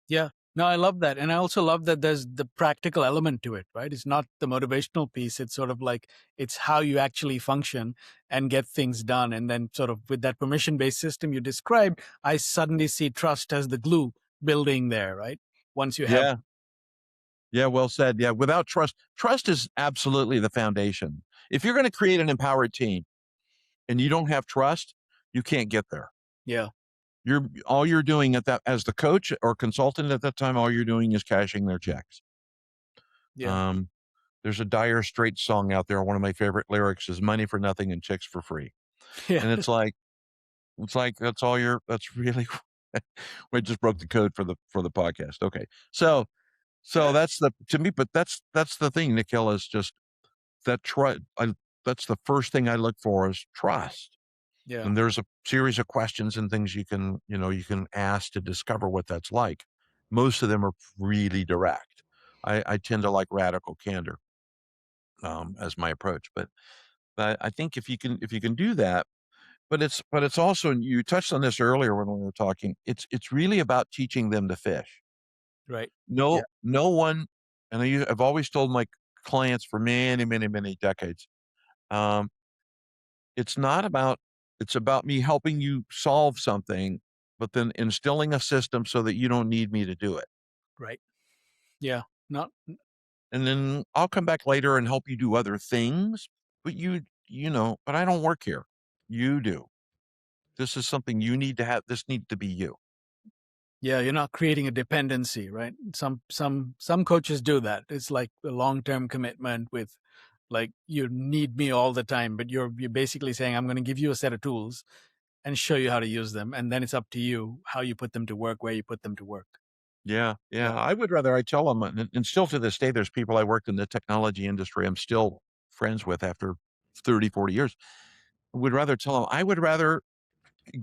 B: Yeah. No, I love that. And I also love that there's the practical element to it, right? It's not the motivational piece. It's sort of like, it's how you actually function and get things done. And then sort of with that permission-based system you described, I suddenly see trust as the glue building there, right? Once you have,
A: Yeah. Yeah. Well said. Yeah. Without trust is absolutely the foundation. If you're going to create an empowered team and you don't have trust, you can't get there.
B: yeah,
A: All you're doing at that, as the coach or consultant at that time, all you're doing is cashing their checks.
B: yeah,
A: Um, there's a Dire Straits song out there. One of my favorite lyrics is "money for nothing and chicks for free,"
B: yeah,
A: and it's like that's really. We just broke the code for the podcast. Okay, so that's the to me, but that's the thing, Nikhil, is just that trust. That's the first thing I look for is trust.
B: yeah,
A: And there's a series of questions and things you can ask to discover what that's like. Most of them are really direct. I tend to like radical candor, as my approach, but I think if you can do that, but it's also, you touched on this earlier when we were talking. It's really about teaching them to fish.
B: right. Yeah,
A: No one, and I've always told my clients for many, many, many decades. Um, It's not about it's about me helping you solve something, but then instilling a system so that you don't need me to do it.
B: right. Yeah, not,
A: And then I'll come back later and help you do other things, but but I don't work here. You do. This is something you need to have. This needs to be you.
B: yeah, you're not creating a dependency, right? Some coaches do that. It's like a long-term commitment with, like, you need me all the time, but you're basically saying, I'm going to give you a set of tools and show you how to use them, and then it's up to you how you put them to work, where you put them to work.
A: Yeah.
B: Yeah,
A: Yeah. I tell them, and still to this day, there's people I worked in the technology industry I'm still friends with after 30, 40 years. I would rather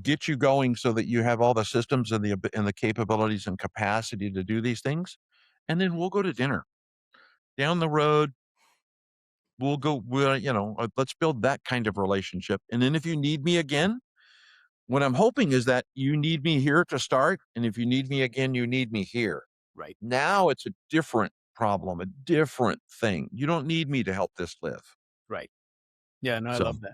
A: get you going so that you have all the systems and the capabilities and capacity to do these things, and then we'll go to dinner down the road. Let's build that kind of relationship, and then if you need me again, what I'm hoping is that you need me here to start, and if you need me again, you need me here.
B: Right.
A: Now it's a different problem, a different thing. You don't need me to help this live.
B: Right. Yeah, no, I
A: So,
B: love that.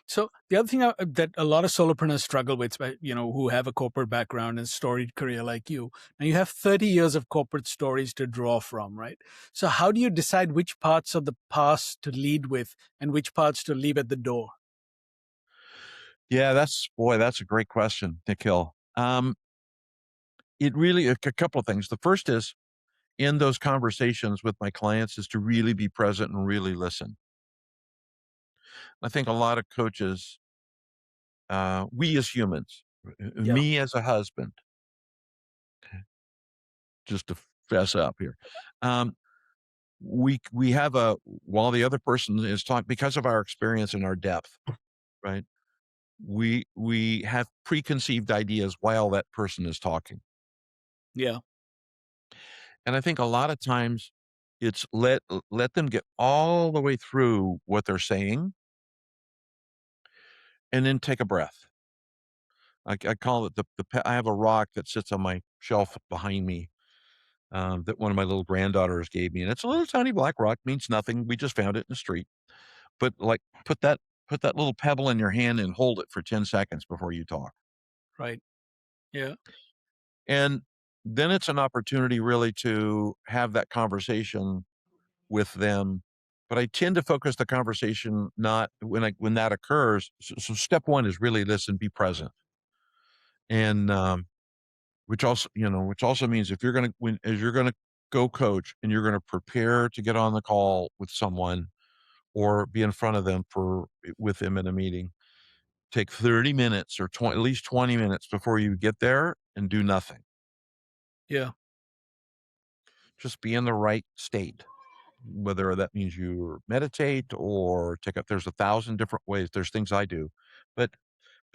B: So the other thing that a lot of solopreneurs struggle with, who have a corporate background and storied career like you, now you have 30 years of corporate stories to draw from, right? So how do you decide which parts of the past to lead with and which parts to leave at the door?
A: yeah, that's a great question, Nikhil. It really, a couple of things. The first is in those conversations with my clients is to really be present and really listen. I think a lot of coaches, we as humans,
B: Yeah.
A: me as a husband, just to fess up here, um, we have while the other person is talking because of our experience and our depth, right? We have preconceived ideas while that person is talking,
B: Yeah.
A: and I think a lot of times it's let them get all the way through what they're saying, and then take a breath. I call it I have a rock that sits on my shelf behind me, that one of my little granddaughters gave me, and it's a little tiny black rock, means nothing. We just found it in the street. But like put that little pebble in your hand and hold it for 10 seconds before you talk.
B: Right. Yeah.
A: And then it's an opportunity really to have that conversation with them. But I tend to focus the conversation not when that occurs. So step one is really listen, be present. And which also means if you're gonna when as you're gonna go coach and you're gonna prepare to get on the call with someone or be in front of them with them in a meeting, take 30 minutes or at least 20 minutes before you get there and do nothing.
B: Yeah.
A: Just be in the right state, whether that means you meditate or take up. There's 1,000 different ways. There's things I do, but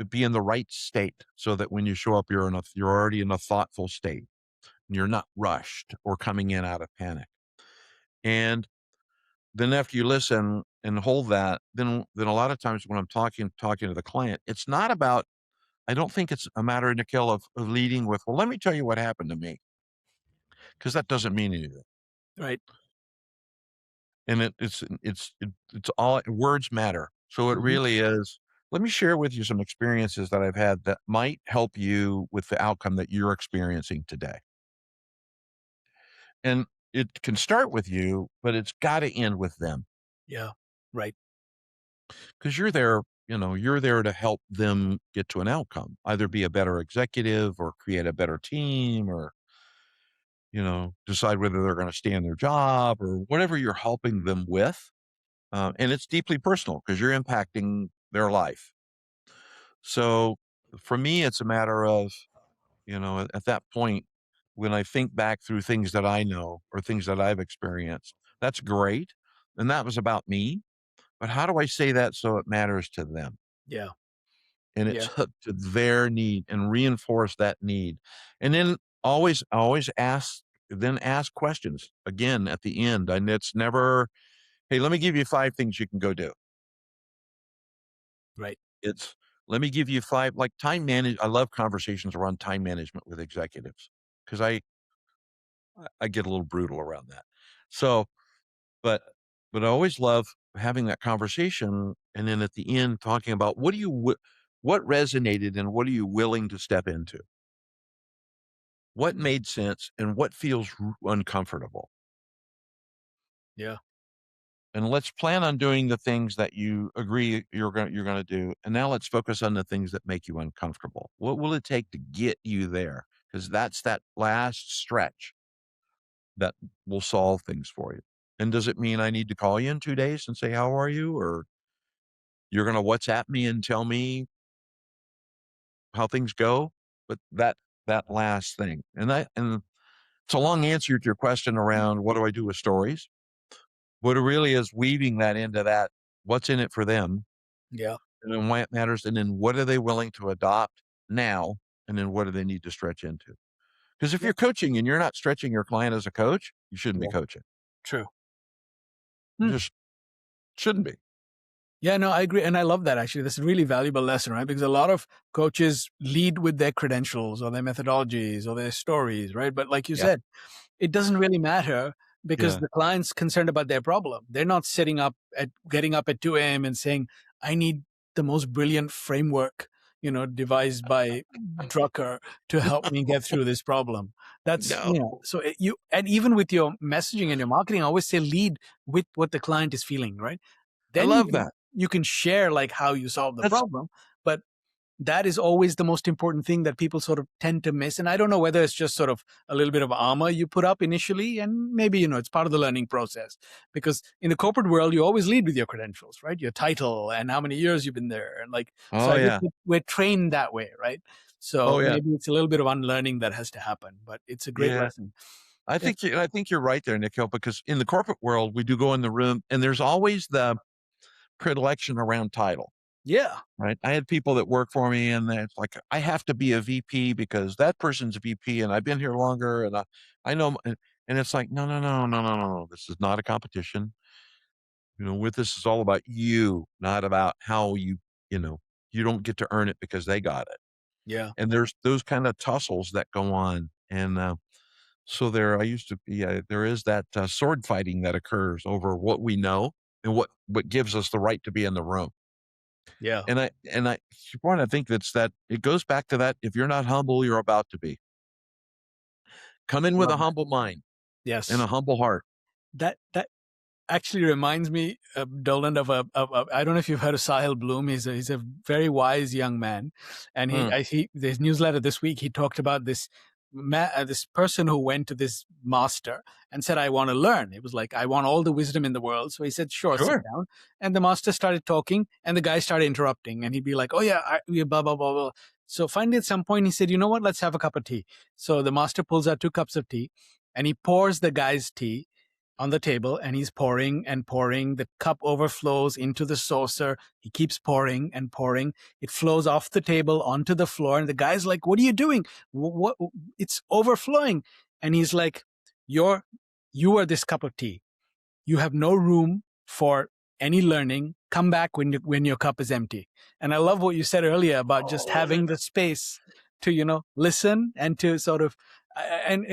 A: be in the right state so that when you show up, you're already in a thoughtful state. And you're not rushed or coming in out of panic. And then after you listen and hold that, then a lot of times when I'm talking to the client, it's not about. I don't think it's a matter, Nikhil, of leading with, well, let me tell you what happened to me, because that doesn't mean anything.
B: Right.
A: And it's all words matter. So it
B: Hmm.
A: really is. Let me share with you some experiences that I've had that might help you with the outcome that you're experiencing today. And it can start with you, but it's got to end with them
B: Yeah. Right.
A: because you're there to help them get to an outcome, either be a better executive or create a better team or decide whether they're going to stay in their job or whatever you're helping them with. And it's deeply personal because you're impacting their life. So for me, it's a matter of, at that point, when I think back through things that I know or things that I've experienced, that's great. And that was about me. But how do I say that so it matters to them?
B: Yeah.
A: And
B: Yeah.
A: it's up to their need and reinforce that need. And then always ask questions again at the end. And it's never, hey, let me give you 5 things you can go do.
B: Right.
A: It's let me give you 5, like time manage. I love conversations around time management with executives because I get a little brutal around that. So, but I always love having that conversation, and then at the end talking about what resonated and what are you willing to step into? What made sense and what feels uncomfortable?
B: Yeah.
A: And let's plan on doing the things that you agree you're going to do. And now let's focus on the things that make you uncomfortable. What will it take to get you there? Because that's that last stretch that will solve things for you. And does it mean I need to call you in 2 days and say, how are you? Or you're going to WhatsApp me and tell me how things go? But that last thing. And it's a long answer to your question around what do I do with stories? What it really is weaving that into that, what's in it for them,
B: Yeah.
A: and then why it matters, and then what are they willing to adopt now, and then what do they need to stretch into? Because if
B: Yeah.
A: you're coaching and you're not stretching your client as a coach, you shouldn't be
B: Yeah.
A: coaching.
B: True.
A: You
B: Hmm.
A: just shouldn't be.
B: Yeah, no, I agree. And I love that actually. That's a really valuable lesson, right? Because a lot of coaches lead with their credentials or their methodologies or their stories, right? But like you
A: Yeah.
B: said, it doesn't really matter because
A: Yeah.
B: the client's concerned about their problem. They're not getting up at 2 a.m. and saying, I need the most brilliant framework, devised by Drucker to help me get through this problem. That's,
A: No,
B: so and even with your messaging and your marketing, I always say lead with what the client is feeling, right?
A: I
B: Then
A: love that.
B: you can share like how you solve the
A: That's
B: problem, but that is always the most important thing that people sort of tend to miss. And I don't know whether it's just sort of a little bit of armor you put up initially, and maybe, it's part of the learning process. Because in the corporate world, you always lead with your credentials, right? Your title and how many years you've been there. And like, so
A: oh
B: I guess
A: yeah.
B: we're trained that way, right?
A: Oh
B: So
A: yeah.
B: maybe it's a little bit of unlearning that has to happen, but it's a great
A: Yeah.
B: lesson. Yeah.
A: I think you're right there, Nikhil, because in the corporate world, we do go in the room and there's always the predilection around title,
B: Yeah.
A: right? I had people that work for me and it's like, I have to be a VP because that person's a VP and I've been here longer and I know, and it's like, no, no, no, no, no, no, no. This is not a competition. With this is all about you, not about how you know, you don't get to earn it because they got it.
B: Yeah.
A: And there's those kind of tussles that go on. And, so I used to be, there is that sword fighting that occurs over what we know and what gives us the right to be in the room.
B: Yeah.
A: And I want to think that it goes back to that. If you're not humble, you're about to be. Come in with a
B: Love that.
A: humble mind and
B: Yes.
A: a humble heart.
B: That actually reminds me, Doland, of I don't know if you've heard of Sahil Bloom. He's a very wise young man, and
A: Mm,
B: his newsletter this week he talked about this person who went to this master and said, "I want to learn." It was like, "I want all the wisdom in the world." So he said, "Sure, sit
A: sure.
B: down." And the master started talking, and the guy started interrupting, and he'd be like, "Oh yeah, blah blah blah blah." So finally, at some point, he said, "You know what? Let's have a cup of tea." So the master pulls out 2 cups of tea, and he pours the guy's tea on the table, and he's pouring and pouring. The cup overflows into the saucer. He keeps pouring and pouring. It flows off the table onto the floor. And the guy's like, "What are you doing? What? It's overflowing." And he's like, you are this cup of tea. You have no room for any learning. Come back when your cup is empty. And I love what you said earlier about just having the space to, listen and to sort of, and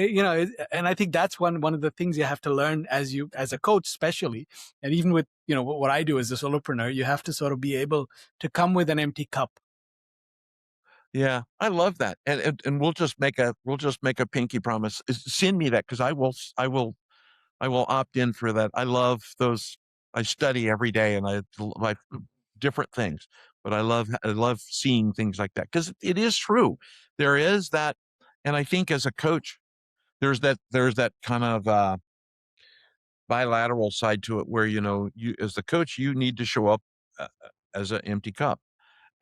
B: I think that's one of the things you have to learn as a coach, especially, and even with, what I do as a solopreneur, you have to sort of be able to come with an empty cup.
A: Yeah, I love that. And we'll just make a pinky promise. Send me that because I will opt in for that. I love those. I study every day and I like different things, but I love seeing things like that because it is true. There is that, and I think as a coach, there's that kind of bilateral side to it where you as the coach you need to show up as an empty cup,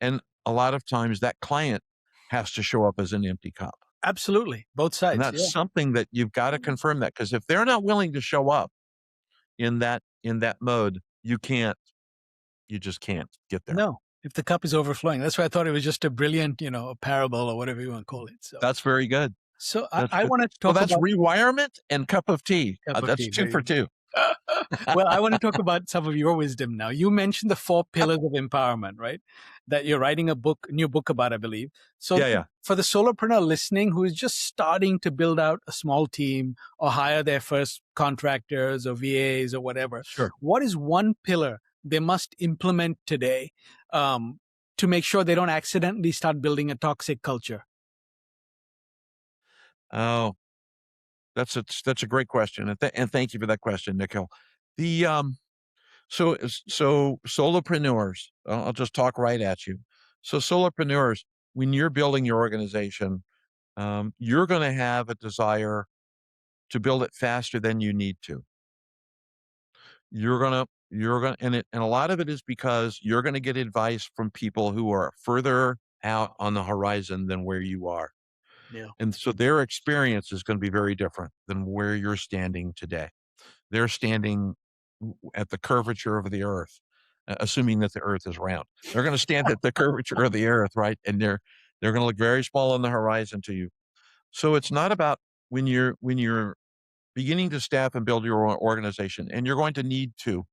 A: and a lot of times that client has to show up as an empty cup,
B: Absolutely. Both
A: and
B: sides. Yeah.
A: that's something that you've got to confirm that because if they're not willing to show up in that mode, you just can't get there.
B: No, if the cup is overflowing. That's why I thought it was just a brilliant, a parable or whatever you want to call it. So,
A: That's very good.
B: so
A: That's
B: I
A: good.
B: wanted to
A: Well,
B: talk
A: that's
B: about
A: rewirement and cup of tea.
B: cup of
A: That's
B: tea.
A: 2 for 2.
B: Well, I want to talk about some of your wisdom now. You mentioned the 4 pillars of empowerment, right? That you're writing new book about, I believe. So
A: Yeah, yeah.
B: for the solopreneur listening who is just starting to build out a small team or hire their first contractors or VAs or whatever,
A: Sure.
B: what is one pillar they must implement today um, to make sure they don't accidentally start building a toxic culture?
A: Oh, that's a great question, and thank you for that question, Nikhil. The so solopreneurs. I'll just talk right at you. So solopreneurs, when you're building your organization, you're going to have a desire to build it faster than you need to. You're gonna, and a lot of it is because you're going to get advice from people who are further out on the horizon than where you are.
B: Yeah.
A: And so their experience is going to be very different than where you're standing today. They're standing at the curvature of the earth, assuming that the earth is round. They're going to stand at the curvature of the earth, right? And they're going to look very small on the horizon to you. So it's not about when you're beginning to staff and build your organization, and you're going to need to.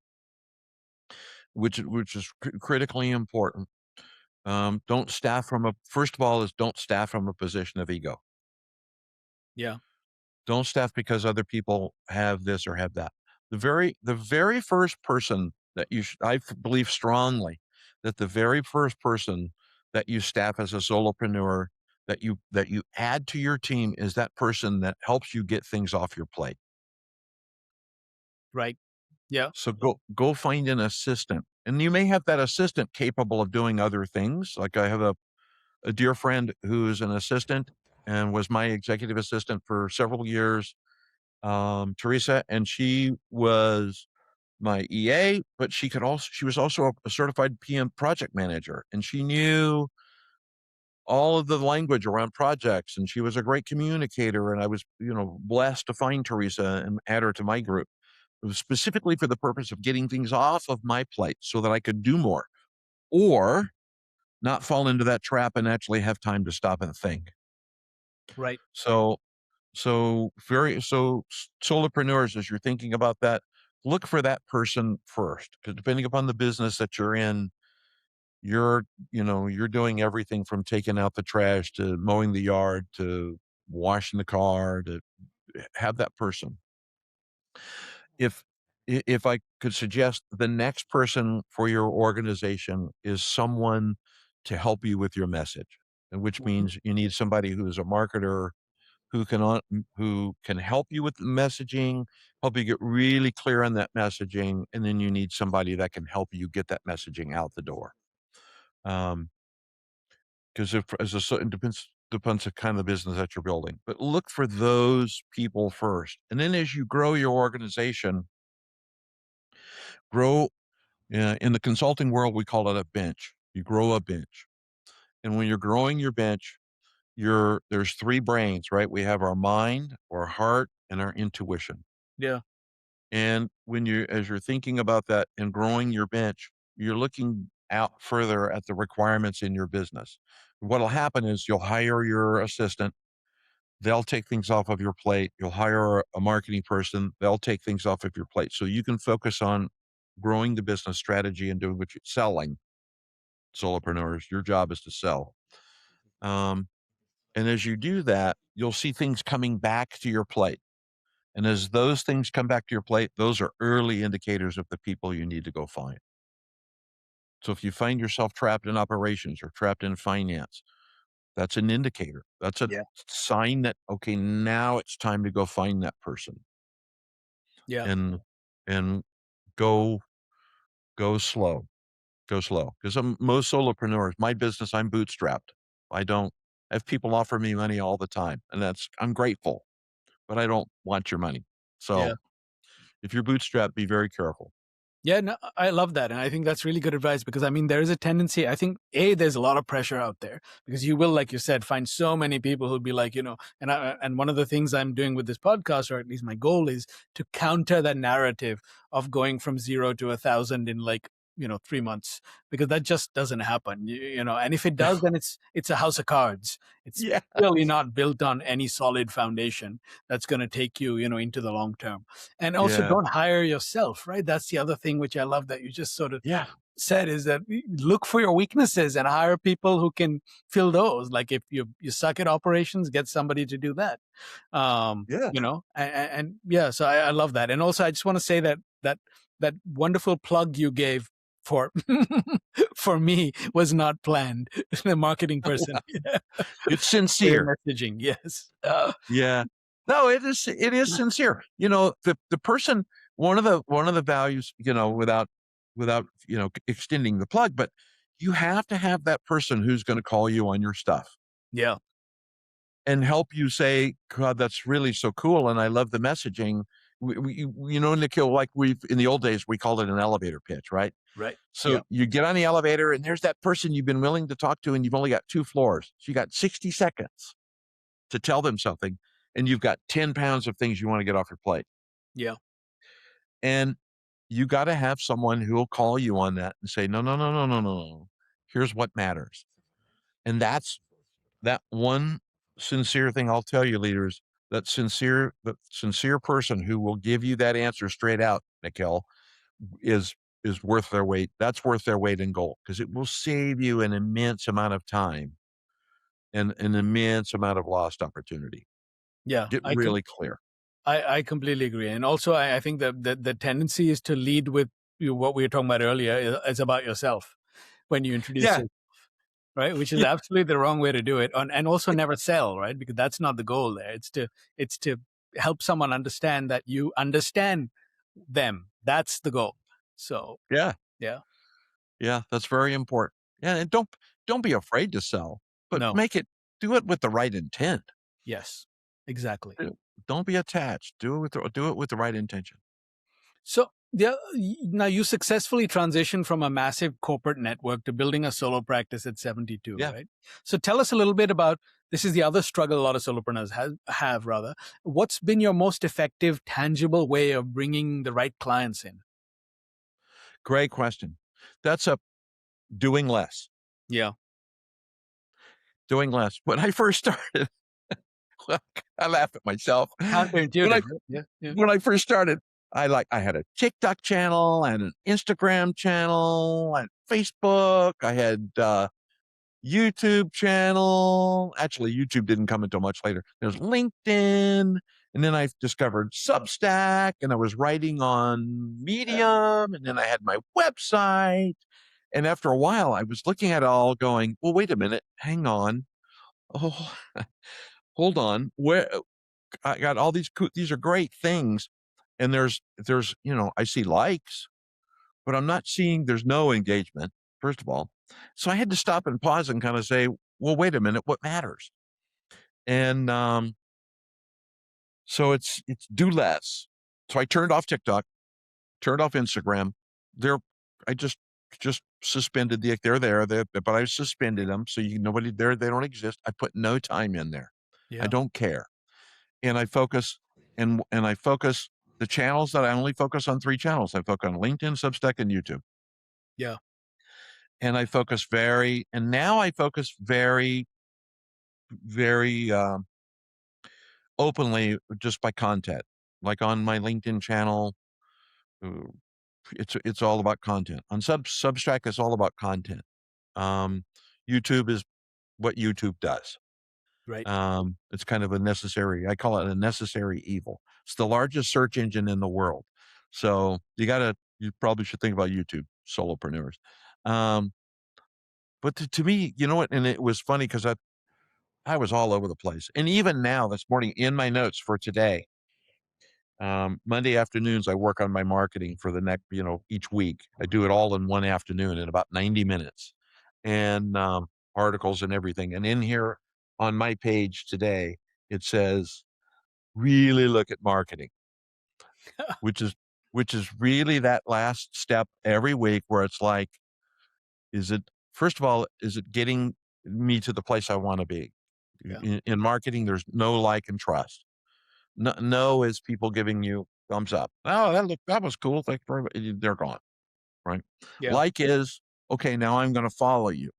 A: which is critically important. Don't staff from first of all is don't staff from a position of ego.
B: Yeah.
A: Don't staff because other people have this or have that. The very first person that I believe strongly that the very first person that you staff as a solopreneur that you add to your team is that person that helps you get things off your plate.
B: Right. Yeah.
A: So go find an assistant. And you may have that assistant capable of doing other things. Like I have a dear friend who's an assistant and was my executive assistant for several years, Teresa, and she was my EA, but she was also a certified PM project manager, and she knew all of the language around projects, and she was a great communicator. And I was, blessed to find Teresa and add her to my group. It was specifically for the purpose of getting things off of my plate so that I could do more or not fall into that trap and actually have time to stop and think.
B: Right.
A: So, solopreneurs, as you're thinking about that, look for that person first, because depending upon the business that you're in, you're doing everything from taking out the trash to mowing the yard to washing the car to have that person. If I could suggest, the next person for your organization is someone to help you with your message, and which
B: Mhm.
A: means you need somebody who's a marketer who can help you with the messaging, help you get really clear on that messaging, and then you need somebody that can help you get that messaging out the door. Um, because if as a so it depends on kind of the business that you're building, but look for those people first, and then as you grow your organization, grow. In the consulting world, we call it a bench. You grow a bench, and when you're growing your bench, there's three brains, right? We have our mind, our heart, and our intuition.
B: Yeah.
A: And as you're thinking about that and growing your bench, you're looking out further at the requirements in your business. What'll happen is you'll hire your assistant. They'll take things off of your plate. You'll hire a marketing person. They'll take things off of your plate. So you can focus on growing the business strategy and doing what you're selling. Solopreneurs, your job is to sell. Um, and as you do that, you'll see things coming back to your plate. And as those things come back to your plate, those are early indicators of the people you need to go find. So if you find yourself trapped in operations or trapped in finance, that's an indicator. That's a
B: Yeah.
A: sign that, okay, now it's time to go find that person
B: Yeah.
A: and and go go slow, go slow. Because most solopreneurs, my business, I'm bootstrapped. I have people offer me money all the time, and I'm grateful, but I don't want your money.
B: Yeah.
A: So if you're bootstrapped, be very careful.
B: Yeah, no, I love that. And I think that's really good advice because I mean, there is a tendency, I think, there's a lot of pressure out there because you will, like you said, find so many people who'll be like, and one of the things I'm doing with this podcast, or at least my goal is to counter that narrative of going from 0 to 1,000 in like, 3 months, because that just doesn't happen, and if it does, then it's a house of cards. It's
A: Yeah.
B: really not built on any solid foundation that's going to take you, into the long term. And also
A: Yeah.
B: don't hire yourself, right? That's the other thing which I love that you just sort of
A: Yeah.
B: said is that look for your weaknesses and hire people who can fill those. Like if you suck at operations, get somebody to do that.
A: Yeah.
B: And yeah, so I love that. And also I just want to say that wonderful plug you gave for for me was not planned. The marketing person.
A: It's
B: For your
A: sincere.
B: messaging, yes.
A: Yeah. No, it is sincere. The person, one of the values, without, extending the plug, but you have to have that person who's going to call you on your stuff
B: Yeah.
A: and help you say, God, that's really so cool. And I love the messaging. Nikhil, like in the old days, we called it an elevator pitch, right?
B: Right.
A: So
B: Yeah.
A: you get on the elevator and there's that person you've been willing to talk to, and you've only got 2 floors. So you got 60 seconds to tell them something, and you've got 10 pounds of things you want to get off your plate.
B: Yeah.
A: And you got to have someone who will call you on that and say, no, no, no, no, no, no, no. Here's what matters. And that's that one sincere thing. I'll tell you, leaders, that sincere person who will give you that answer straight out, Nikhil, is is worth their weight. That's worth their weight in gold, because it will save you an immense amount of time and an immense amount of lost opportunity.
B: Yeah,
A: Get really clear.
B: I completely agree. And also, I think that the tendency is to lead with what we were talking about earlier is about yourself when you introduce
A: Yeah.
B: it, right? Which is
A: Yeah.
B: absolutely the wrong way to do it. And also never sell, right? Because that's not the goal there. It's to help someone understand that you understand them. That's the goal. So,
A: Yeah.
B: yeah.
A: Yeah. That's very important. Yeah. And don't be afraid to sell, but
B: No.
A: do it with the right intent.
B: Yes, exactly.
A: Don't be attached. Do it with the right intention.
B: So now you successfully transitioned from a massive corporate network to building a solo practice at 72,
A: Yeah.
B: right? So tell us a little bit about, this is the other struggle a lot of solopreneurs have rather. What's been your most effective, tangible way of bringing the right clients in?
A: Great question. That's doing less.
B: Yeah.
A: Doing less. When I first started, well, I laugh at myself.
B: Counterintuitive, right? Yeah.
A: When I first started, I had a TikTok channel and an Instagram channel and Facebook. I had YouTube channel. Actually, YouTube didn't come until much later. There's LinkedIn, and then I discovered Substack, and I was writing on Medium, and then I had my website. And after a while, I was looking at it all, going, "Well, wait a minute, hang on, oh, hold on, where I got all these are great things, and there's I see likes, but I'm not seeing, there's no engagement, first of all." So I had to stop and pause and kind of say, well, wait a minute, what matters? And so it's do less. So I turned off TikTok, turned off Instagram. I just suspended they're there, but I suspended them. So nobody there, they don't exist. I put no time in there. I
B: Yeah.
A: don't care. And I focus and I focus the channels that I only focus on 3 channels. I focus on LinkedIn, Substack, and YouTube.
B: Yeah.
A: And I focus now I focus very, very openly just by content. Like on my LinkedIn channel, uh, it's all about content. On Substack, it's all about content. YouTube is what YouTube does.
B: Right.
A: It's kind of I call it a necessary evil. It's the largest search engine in the world. So you probably should think about YouTube, solopreneurs. But to me, you know what? And it was funny because I was all over the place. And even now, this morning, in my notes for today, Monday afternoons, I work on my marketing for the next, each week. I do it all in one afternoon in about 90 minutes, and articles and everything. And in here on my page today, it says, really look at marketing, which is really that last step every week where it's like, first of all, is it getting me to the place I want to be?
B: Yeah.
A: In marketing, there's no like and trust. No is people giving you thumbs up. Oh, that was cool. Thank you very much. They're gone, right?
B: Yeah.
A: Like is, okay, now I'm going to follow you.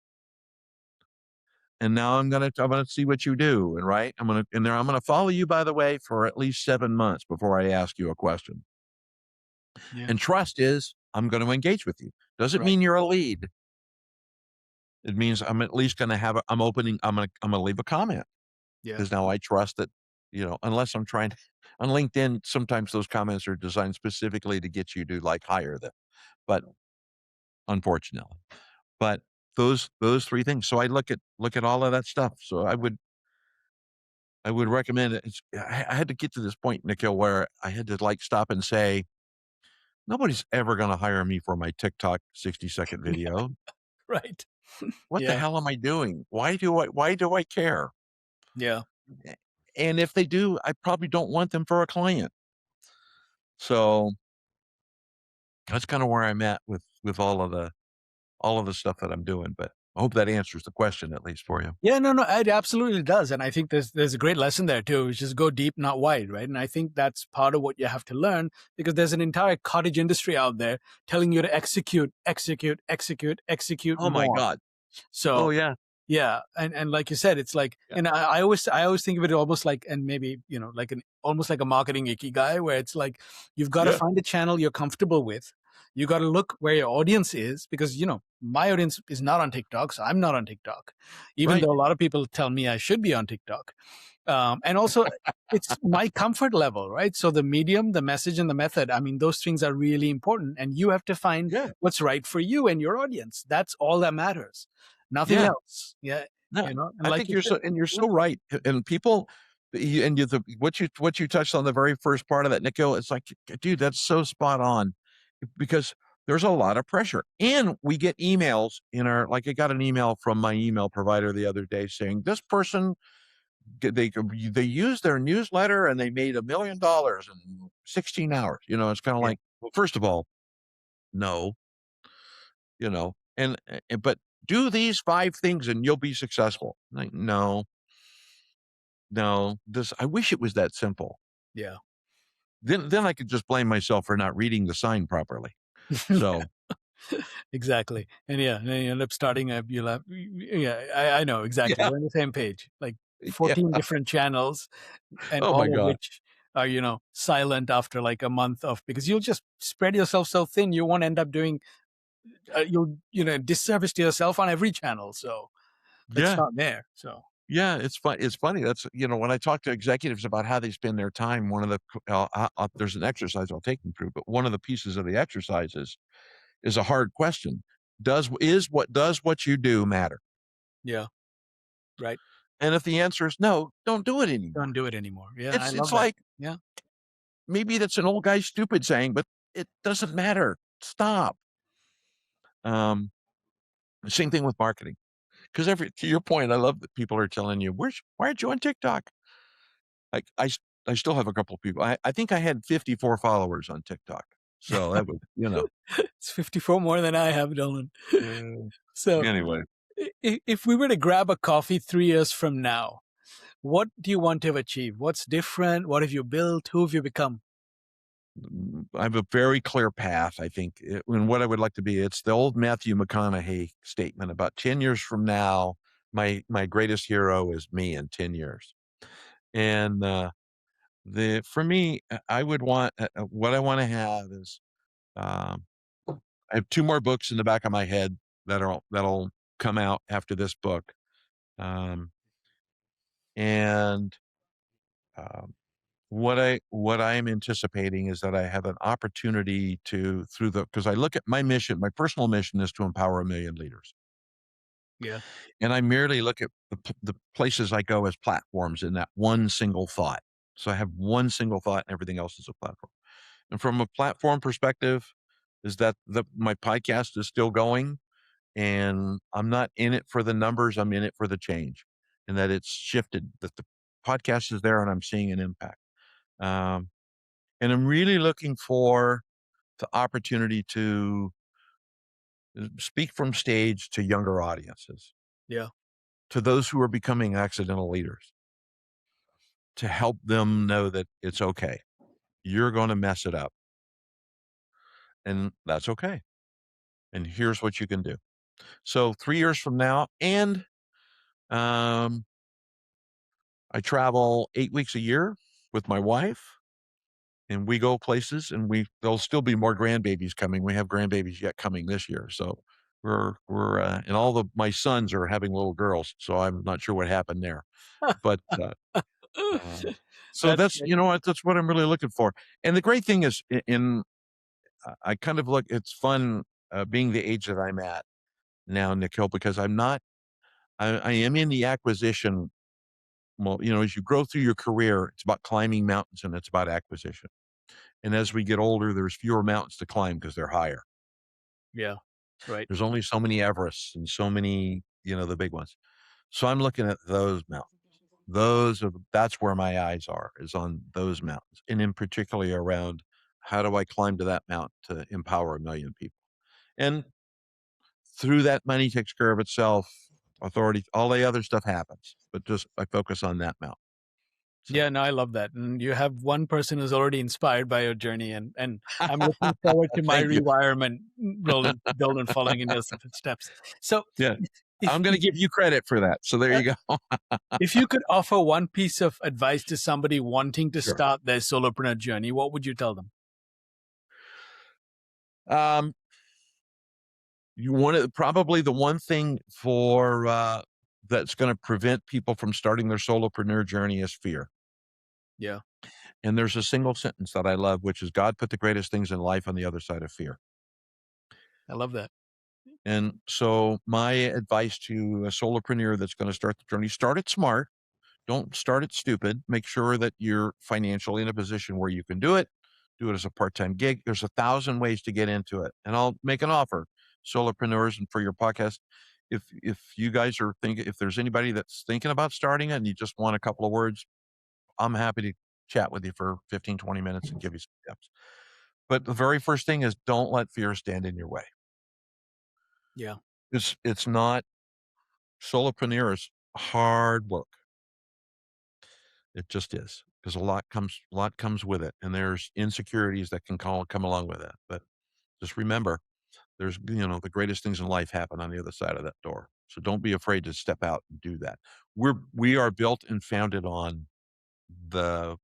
A: And now I'm going to see what you do. And right. I'm going to follow you, by the way, for at least 7 months before I ask you a question.
B: Yeah.
A: And trust is, I'm going to engage with you. Doesn't
B: Right.
A: mean you're a lead. It means I'm at least going to I'm going to leave a comment.
B: Yeah.
A: Because now I trust that, unless I'm trying to, on LinkedIn, sometimes those comments are designed specifically to get you to hire them, but unfortunately, but those 3 things. So I look at all of that stuff. So I would recommend it. I had to get to this point, Nikhil, where I had to stop and say, nobody's ever going to hire me for my TikTok 60-second video.
B: Right.
A: What the
B: Yeah.
A: hell am I doing? Why do I care?
B: Yeah.
A: And if they do, I probably don't want them for a client. So that's kind of where I'm at with all of the stuff that I'm doing. But I hope that answers the question, at least for you.
B: Yeah, no, it absolutely does. And I think there's a great lesson there too, which is go deep, not wide, right? And I think that's part of what you have to learn, because there's an entire cottage industry out there telling you to execute
A: Oh my
B: more.
A: God.
B: So
A: Oh yeah.
B: yeah. And like you said, it's like,
A: Yeah.
B: and I always think of it almost like, and maybe, like almost like a marketing ikigai, where it's like, you've got to find a channel you're comfortable with. You got to look where your audience is, because, my audience is not on TikTok. So I'm not on TikTok, even
A: Right.
B: though a lot of people tell me I should be on TikTok. And also it's my comfort level, right? So the medium, the message, and the method, I mean, those things are really important, and you have to find
A: Yeah.
B: what's right for you and your audience. That's all that matters. Nothing
A: Yeah.
B: else. Yeah.
A: No,
B: And
A: I
B: like
A: think
B: you
A: you're
B: said,
A: so right. And people, what you touched on the very first part of that, Nikhil, it's like, dude, that's so spot on, because there's a lot of pressure, and we get emails like I got an email from my email provider the other day saying this person, they used their newsletter and they made $1 million in 16 hours. It's kind of
B: yeah,
A: like, well, first of all, no, but do these 5 things and you'll be successful. Like, no, I wish it was that simple.
B: yeah.
A: Then I could just blame myself for not reading the sign properly. So
B: Exactly. And and then you end up starting up, you'll have, I know exactly.
A: yeah,
B: We're on the same page, like
A: yeah.
B: 14 different channels, and
A: Oh my
B: all of
A: God.
B: which are, silent after like a month of, because you'll just spread yourself so thin, you won't end up doing, you'll, disservice to yourself on every channel. So let's
A: Yeah.
B: start there. So,
A: Yeah, it's fun. It's funny. That's, when I talk to executives about how they spend their time, one of the, there's an exercise I'll take them through, but one of the pieces of the exercise is a hard question. Does what you do matter?
B: yeah, right.
A: And if the answer is no, don't do it anymore.
B: Don't do it anymore. Yeah, I
A: It's
B: love that.
A: like,
B: Yeah.
A: maybe that's an old guy stupid saying, but it doesn't matter. Stop. Um, Same thing with marketing. Because to your point, I love that people are telling you, why aren't you on TikTok? Like I still have a couple of people. I think I had 54 followers on TikTok. So that was,
B: It's 54 more than I have, Dolan.
A: uh,
B: So
A: anyway.
B: if we were to grab a coffee 3 years from now, what do you want to have achieved? What's different? What have you built? Who have you become?
A: I have a very clear path, I think, and what I would like to be. It's the old Matthew McConaughey statement about 10 years from now, my greatest hero is me in 10 years. And for me, I would want, what I want to have is, um, I have 2 more books in the back of my head that'll come out after this book. Um, and um, what I am anticipating is that I have an opportunity because I look at my mission, my personal mission is to empower 1 million leaders.
B: Yeah.
A: And I merely look at the places I go as platforms in that one single thought. So I have one single thought and everything else is a platform. And from a platform perspective, is that my podcast is still going, and I'm not in it for the numbers. I'm in it for the change, and that it's shifted, that the podcast is there and I'm seeing an impact. Um, And I'm really looking for the opportunity to speak from stage to younger audiences,
B: Yeah.
A: to those who are becoming accidental leaders, to help them know that it's okay. You're going to mess it up, and that's okay. And here's what you can do. So 3 years from now, and um, I travel 8 weeks a year with my wife, and we go places, and there'll still be more grandbabies coming. We have grandbabies yet coming this year. So and my sons are having little girls. So I'm not sure what happened there, but, um, so
B: That's
A: that's,
B: great.
A: that's what I'm really looking for. And the great thing is I kind of it's fun, being the age that I'm at now, Nikhil, because I am in the acquisition. Well, as you grow through your career, it's about climbing mountains and it's about acquisition. And as we get older, there's fewer mountains to climb because they're higher.
B: Yeah. Right.
A: There's only so many Everests and so many, the big ones. So I'm looking at those mountains. That's where my eyes are, is on those mountains. And in particularly around, how do I climb to that mountain to empower 1 million people? And through that, money takes care of itself. Authority, all the other stuff happens, but just I focus on that mountain. So
B: Yeah, no, I love that. And you have one person who's already inspired by your journey, and I'm looking forward to my
A: thank you.
B: rewirement, Dolan following in your steps. So
A: Yeah.
B: if
A: I'm going to
B: if
A: give you credit for that. So there you go.
B: if you could offer one piece of advice to somebody wanting to
A: Sure.
B: start their solopreneur journey, what would you tell them?
A: You want to probably the one thing for that's going to prevent people from starting their solopreneur journey is fear.
B: Yeah,
A: And there's a single sentence that I love, which is God put the greatest things in life on the other side of fear.
B: I love that.
A: And so my advice to a solopreneur that's going to start the journey, start it smart. Don't start it stupid. Make sure that you're financially in a position where you can do it. Do it as a part-time gig. There's 1,000 ways to get into it. And I'll make an offer, solopreneurs, and for your podcast, if you guys are thinking, if there's anybody that's thinking about starting it and you just want a couple of words, I'm happy to chat with you for 15, 20 minutes and give you some tips. But the very first thing is don't let fear stand in your way.
B: Yeah.
A: It's not solopreneur is hard work. It just is, because a lot comes with it, and there's insecurities that can come along with it. But just remember, there's the greatest things in life happen on the other side of that door. So don't be afraid to step out and do that. We are built and founded on the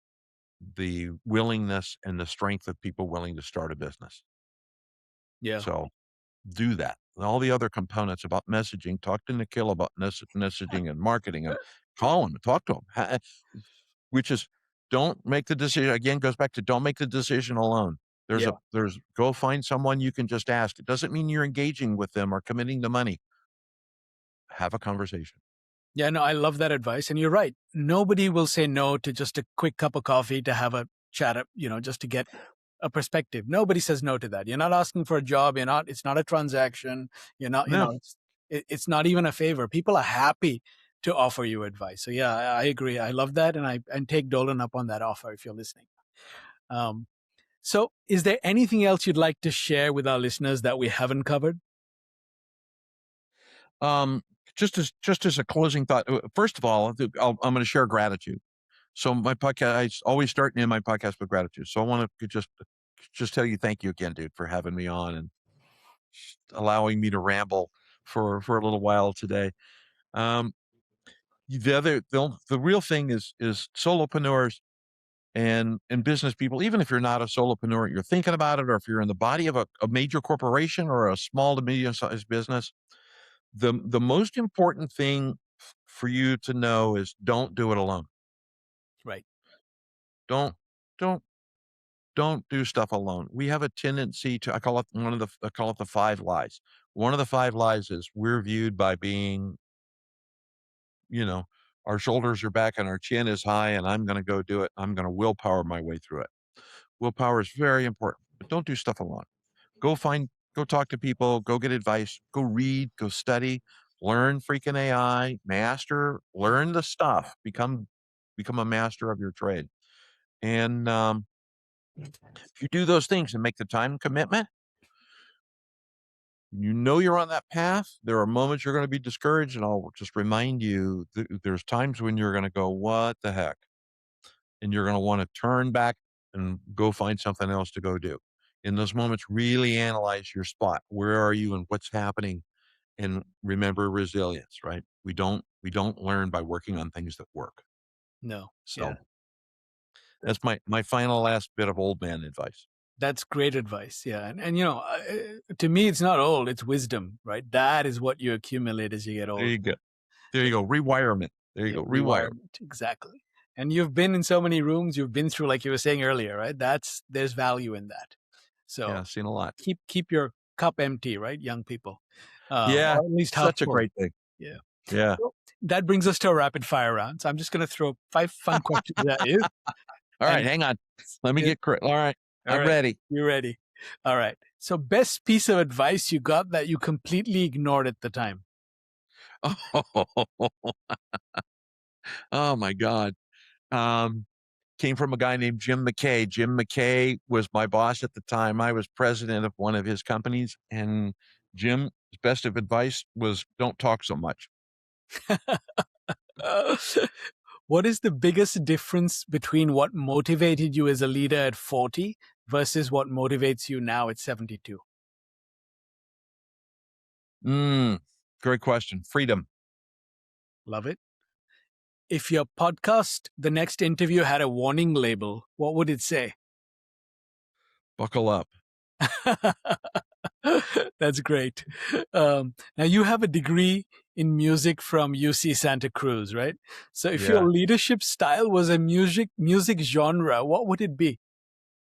A: willingness and the strength of people willing to start a business.
B: Yeah.
A: So do that. All the other components about messaging, talk to Nikhil about messaging and marketing, and call him, talk to him. Which is, don't make the decision. Again, goes back to don't make the decision alone.
B: Yeah.
A: Go find someone you can just ask. It doesn't mean you're engaging with them or committing the money. Have a conversation.
B: Yeah, no, I love that advice. And you're right. Nobody will say no to just a quick cup of coffee to have a chat up, just to get a perspective. Nobody says no to that. You're not asking for a job. It's not a transaction. You're not,
A: No.
B: It's not even a favor. People are happy to offer you advice. So yeah, I agree. I love that. And take Dolan up on that offer if you're listening. So is there anything else you'd like to share with our listeners that we haven't covered?
A: Just as a closing thought, first of all, I'm going to share gratitude. So my podcast, I always start in my podcast with gratitude. So I want to just tell you, thank you again, dude, for having me on and allowing me to ramble for a little while today. The real thing is solopreneurs and business people. Even if you're not a solopreneur, you're thinking about it, or if you're in the body of a major corporation or a small to medium sized business, the most important thing for you to know is don't do it alone.
B: Right.
A: Don't do stuff alone. We have a tendency to, I call it the 5 lies. One of the 5 lies is we're viewed by being, our shoulders are back and our chin is high, and I'm going to go do it. I'm going to willpower my way through it. Willpower is very important, but don't do stuff alone. Go talk to people, go get advice, go read, go study, learn freaking AI, learn the stuff, become a master of your trade. And if you do those things and make the time commitment, you're on that path. There are moments you're going to be discouraged, and I'll just remind you there's times when you're going to go, what the heck? And you're going to want to turn back and go find something else to go do. In those moments, really analyze your spot. Where are you and what's happening? And remember resilience, right? We don't learn by working on things that work.
B: No.
A: So
B: Yeah.
A: that's my final last bit of old man advice.
B: That's great advice. Yeah. And to me, it's not old, it's wisdom, right? That is what you accumulate as you get older.
A: There you go. Rewirement. There you go. Rewirement.
B: Exactly. And you've been in so many rooms, you've been through, like you were saying earlier, right? There's value in that. So
A: yeah, I've seen a lot.
B: Keep your cup empty, right? Young people.
A: Yeah.
B: Or at least
A: such a
B: full.
A: great thing.
B: Yeah.
A: Yeah.
B: So that brings us to a rapid fire round. So I'm just going to throw 5 fun questions at you.
A: All right. Hang on. Let me get correct. All right. I'm ready.
B: You're ready. All right. So best piece of advice you got that you completely ignored at the time?
A: Oh my God. Came from a guy named Jim McKay. Jim McKay was my boss at the time. I was president of one of his companies, and Jim's best of advice was don't talk so much.
B: What is the biggest difference between what motivated you as a leader at 40 versus what motivates you now at 72?
A: Great question. Freedom.
B: Love it. If your podcast, the next interview, had a warning label, what would it say?
A: Buckle up.
B: That's great. Now, you have a degree in music from UC Santa Cruz, right? So if
A: Yeah.
B: your leadership style was a music genre, what would it be?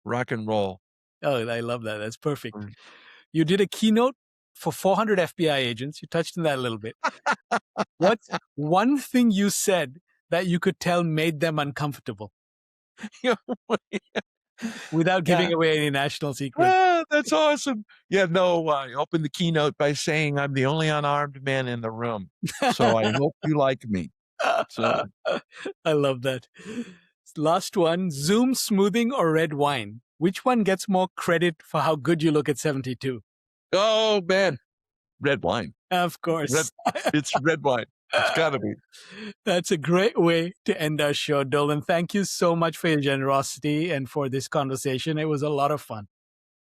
A: Rock and roll.
B: Oh, I love that. That's perfect.
A: Mm.
B: You did a keynote for 400 FBI agents. You touched on that a little bit. What's one thing you said that you could tell made them uncomfortable without
A: Yeah.
B: giving away any national secrets?
A: That's awesome. Yeah, no, I opened the keynote by saying I'm the only unarmed man in the room. So I hope you like me. So,
B: I love that. Last one, Zoom smoothing or red wine? Which one gets more credit for how good you look at 72?
A: oh man, red wine.
B: Of course.
A: It's red wine. It's got to be.
B: That's a great way to end our show, Dolan. Thank you so much for your generosity and for this conversation. It was a lot of fun.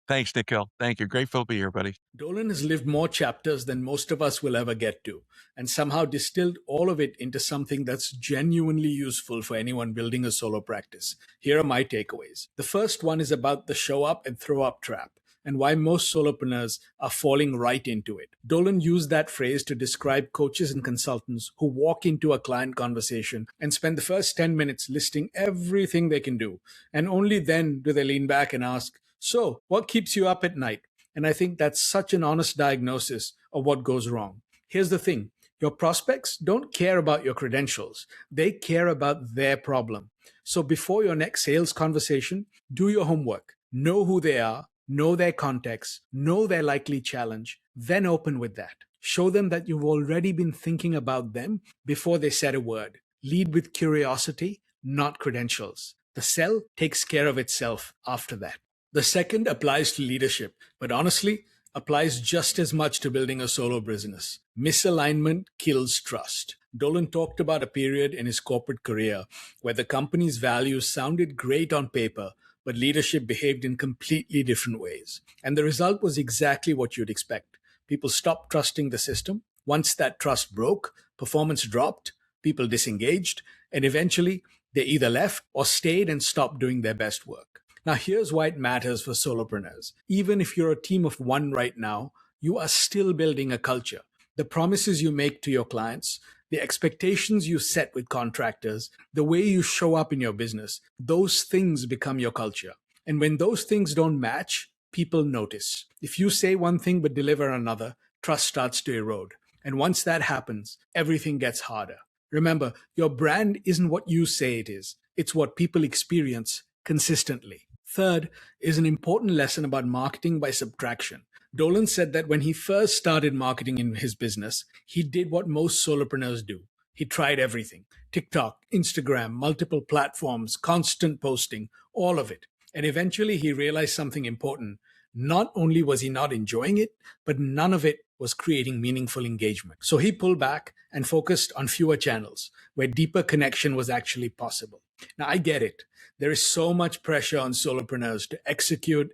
A: Thanks, Nikhil. Thank you. Grateful to be here, buddy.
B: Dolan has lived more chapters than most of us will ever get to, and somehow distilled all of it into something that's genuinely useful for anyone building a solo practice. Here are my takeaways. The first one is about the show up and throw up trap, and why most solopreneurs are falling right into it. Dolan used that phrase to describe coaches and consultants who walk into a client conversation and spend the first 10 minutes listing everything they can do, and only then do they lean back and ask, so, what keeps you up at night? And I think that's such an honest diagnosis of what goes wrong. Here's the thing. Your prospects don't care about your credentials. They care about their problem. So before your next sales conversation, do your homework. Know who they are, know their context, know their likely challenge, then open with that. Show them that you've already been thinking about them before they said a word. Lead with curiosity, not credentials. The sell takes care of itself after that. The second applies to leadership, but honestly, applies just as much to building a solo business. Misalignment kills trust. Dolan talked about a period in his corporate career where the company's values sounded great on paper, but leadership behaved in completely different ways. And the result was exactly what you'd expect. People stopped trusting the system. Once that trust broke, performance dropped, people disengaged, and eventually they either left or stayed and stopped doing their best work. Now, here's why it matters for solopreneurs. Even if you're a team of one right now, you are still building a culture. The promises you make to your clients, the expectations you set with contractors, the way you show up in your business, those things become your culture. And when those things don't match, people notice. If you say one thing but deliver another, trust starts to erode. And once that happens, everything gets harder. Remember, your brand isn't what you say it is. It's what people experience consistently. Third is an important lesson about marketing by subtraction. Dolan said that when he first started marketing in his business, he did what most solopreneurs do. He tried everything: TikTok, Instagram, multiple platforms, constant posting, all of it. And eventually he realized something important. Not only was he not enjoying it, but none of it was creating meaningful engagement. So he pulled back and focused on fewer channels where deeper connection was actually possible. Now, I get it. There is so much pressure on solopreneurs to execute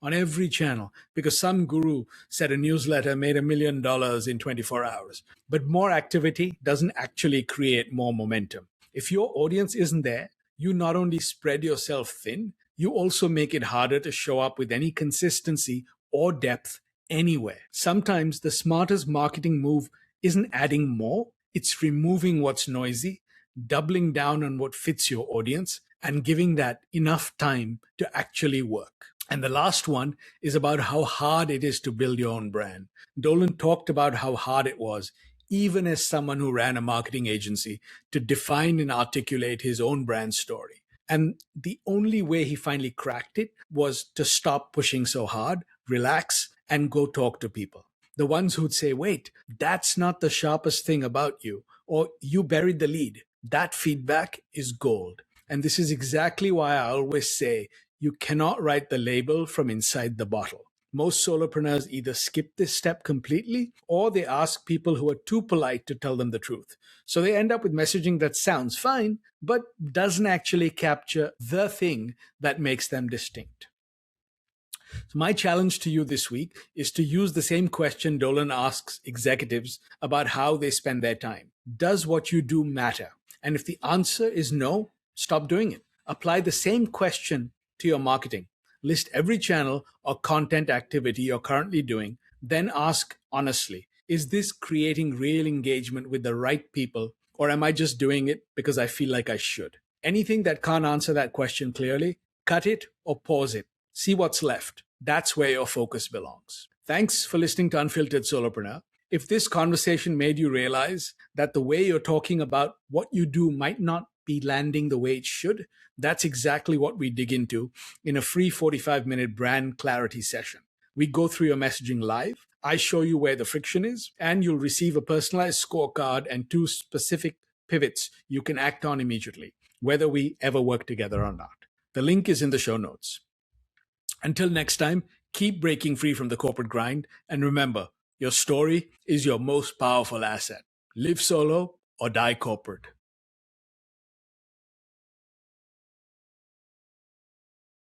B: on every channel because some guru said a newsletter made $1 million in 24 hours. But more activity doesn't actually create more momentum. If your audience isn't there, you not only spread yourself thin, you also make it harder to show up with any consistency or depth anywhere. Sometimes the smartest marketing move isn't adding more, it's removing what's noisy, doubling down on what fits your audience, and giving that enough time to actually work. And the last one is about how hard it is to build your own brand. Dolan talked about how hard it was, even as someone who ran a marketing agency, to define and articulate his own brand story. And the only way he finally cracked it was to stop pushing so hard, relax, and go talk to people. The ones who'd say, wait, that's not the sharpest thing about you, or you buried the lead. That feedback is gold. And this is exactly why I always say you cannot write the label from inside the bottle. Most solopreneurs either skip this step completely or they ask people who are too polite to tell them the truth. So they end up with messaging that sounds fine, but doesn't actually capture the thing that makes them distinct. So my challenge to you this week is to use the same question Dolan asks executives about how they spend their time. Does what you do matter? And if the answer is no, stop doing it. Apply the same question to your marketing. List every channel or content activity you're currently doing. Then ask honestly, is this creating real engagement with the right people, or am I just doing it because I feel like I should? Anything that can't answer that question clearly, cut it or pause it. See what's left. That's where your focus belongs. Thanks for listening to Unfiltered Solopreneur. If this conversation made you realize that the way you're talking about what you do might not be landing the way it should, that's exactly what we dig into in a free 45-minute brand clarity session. We go through your messaging live. I show you where the friction is, and you'll receive a personalized scorecard and 2 specific pivots you can act on immediately, whether we ever work together or not. The link is in the show notes. Until next time, keep breaking free from the corporate grind, and remember, your story is your most powerful asset. Live solo or die corporate.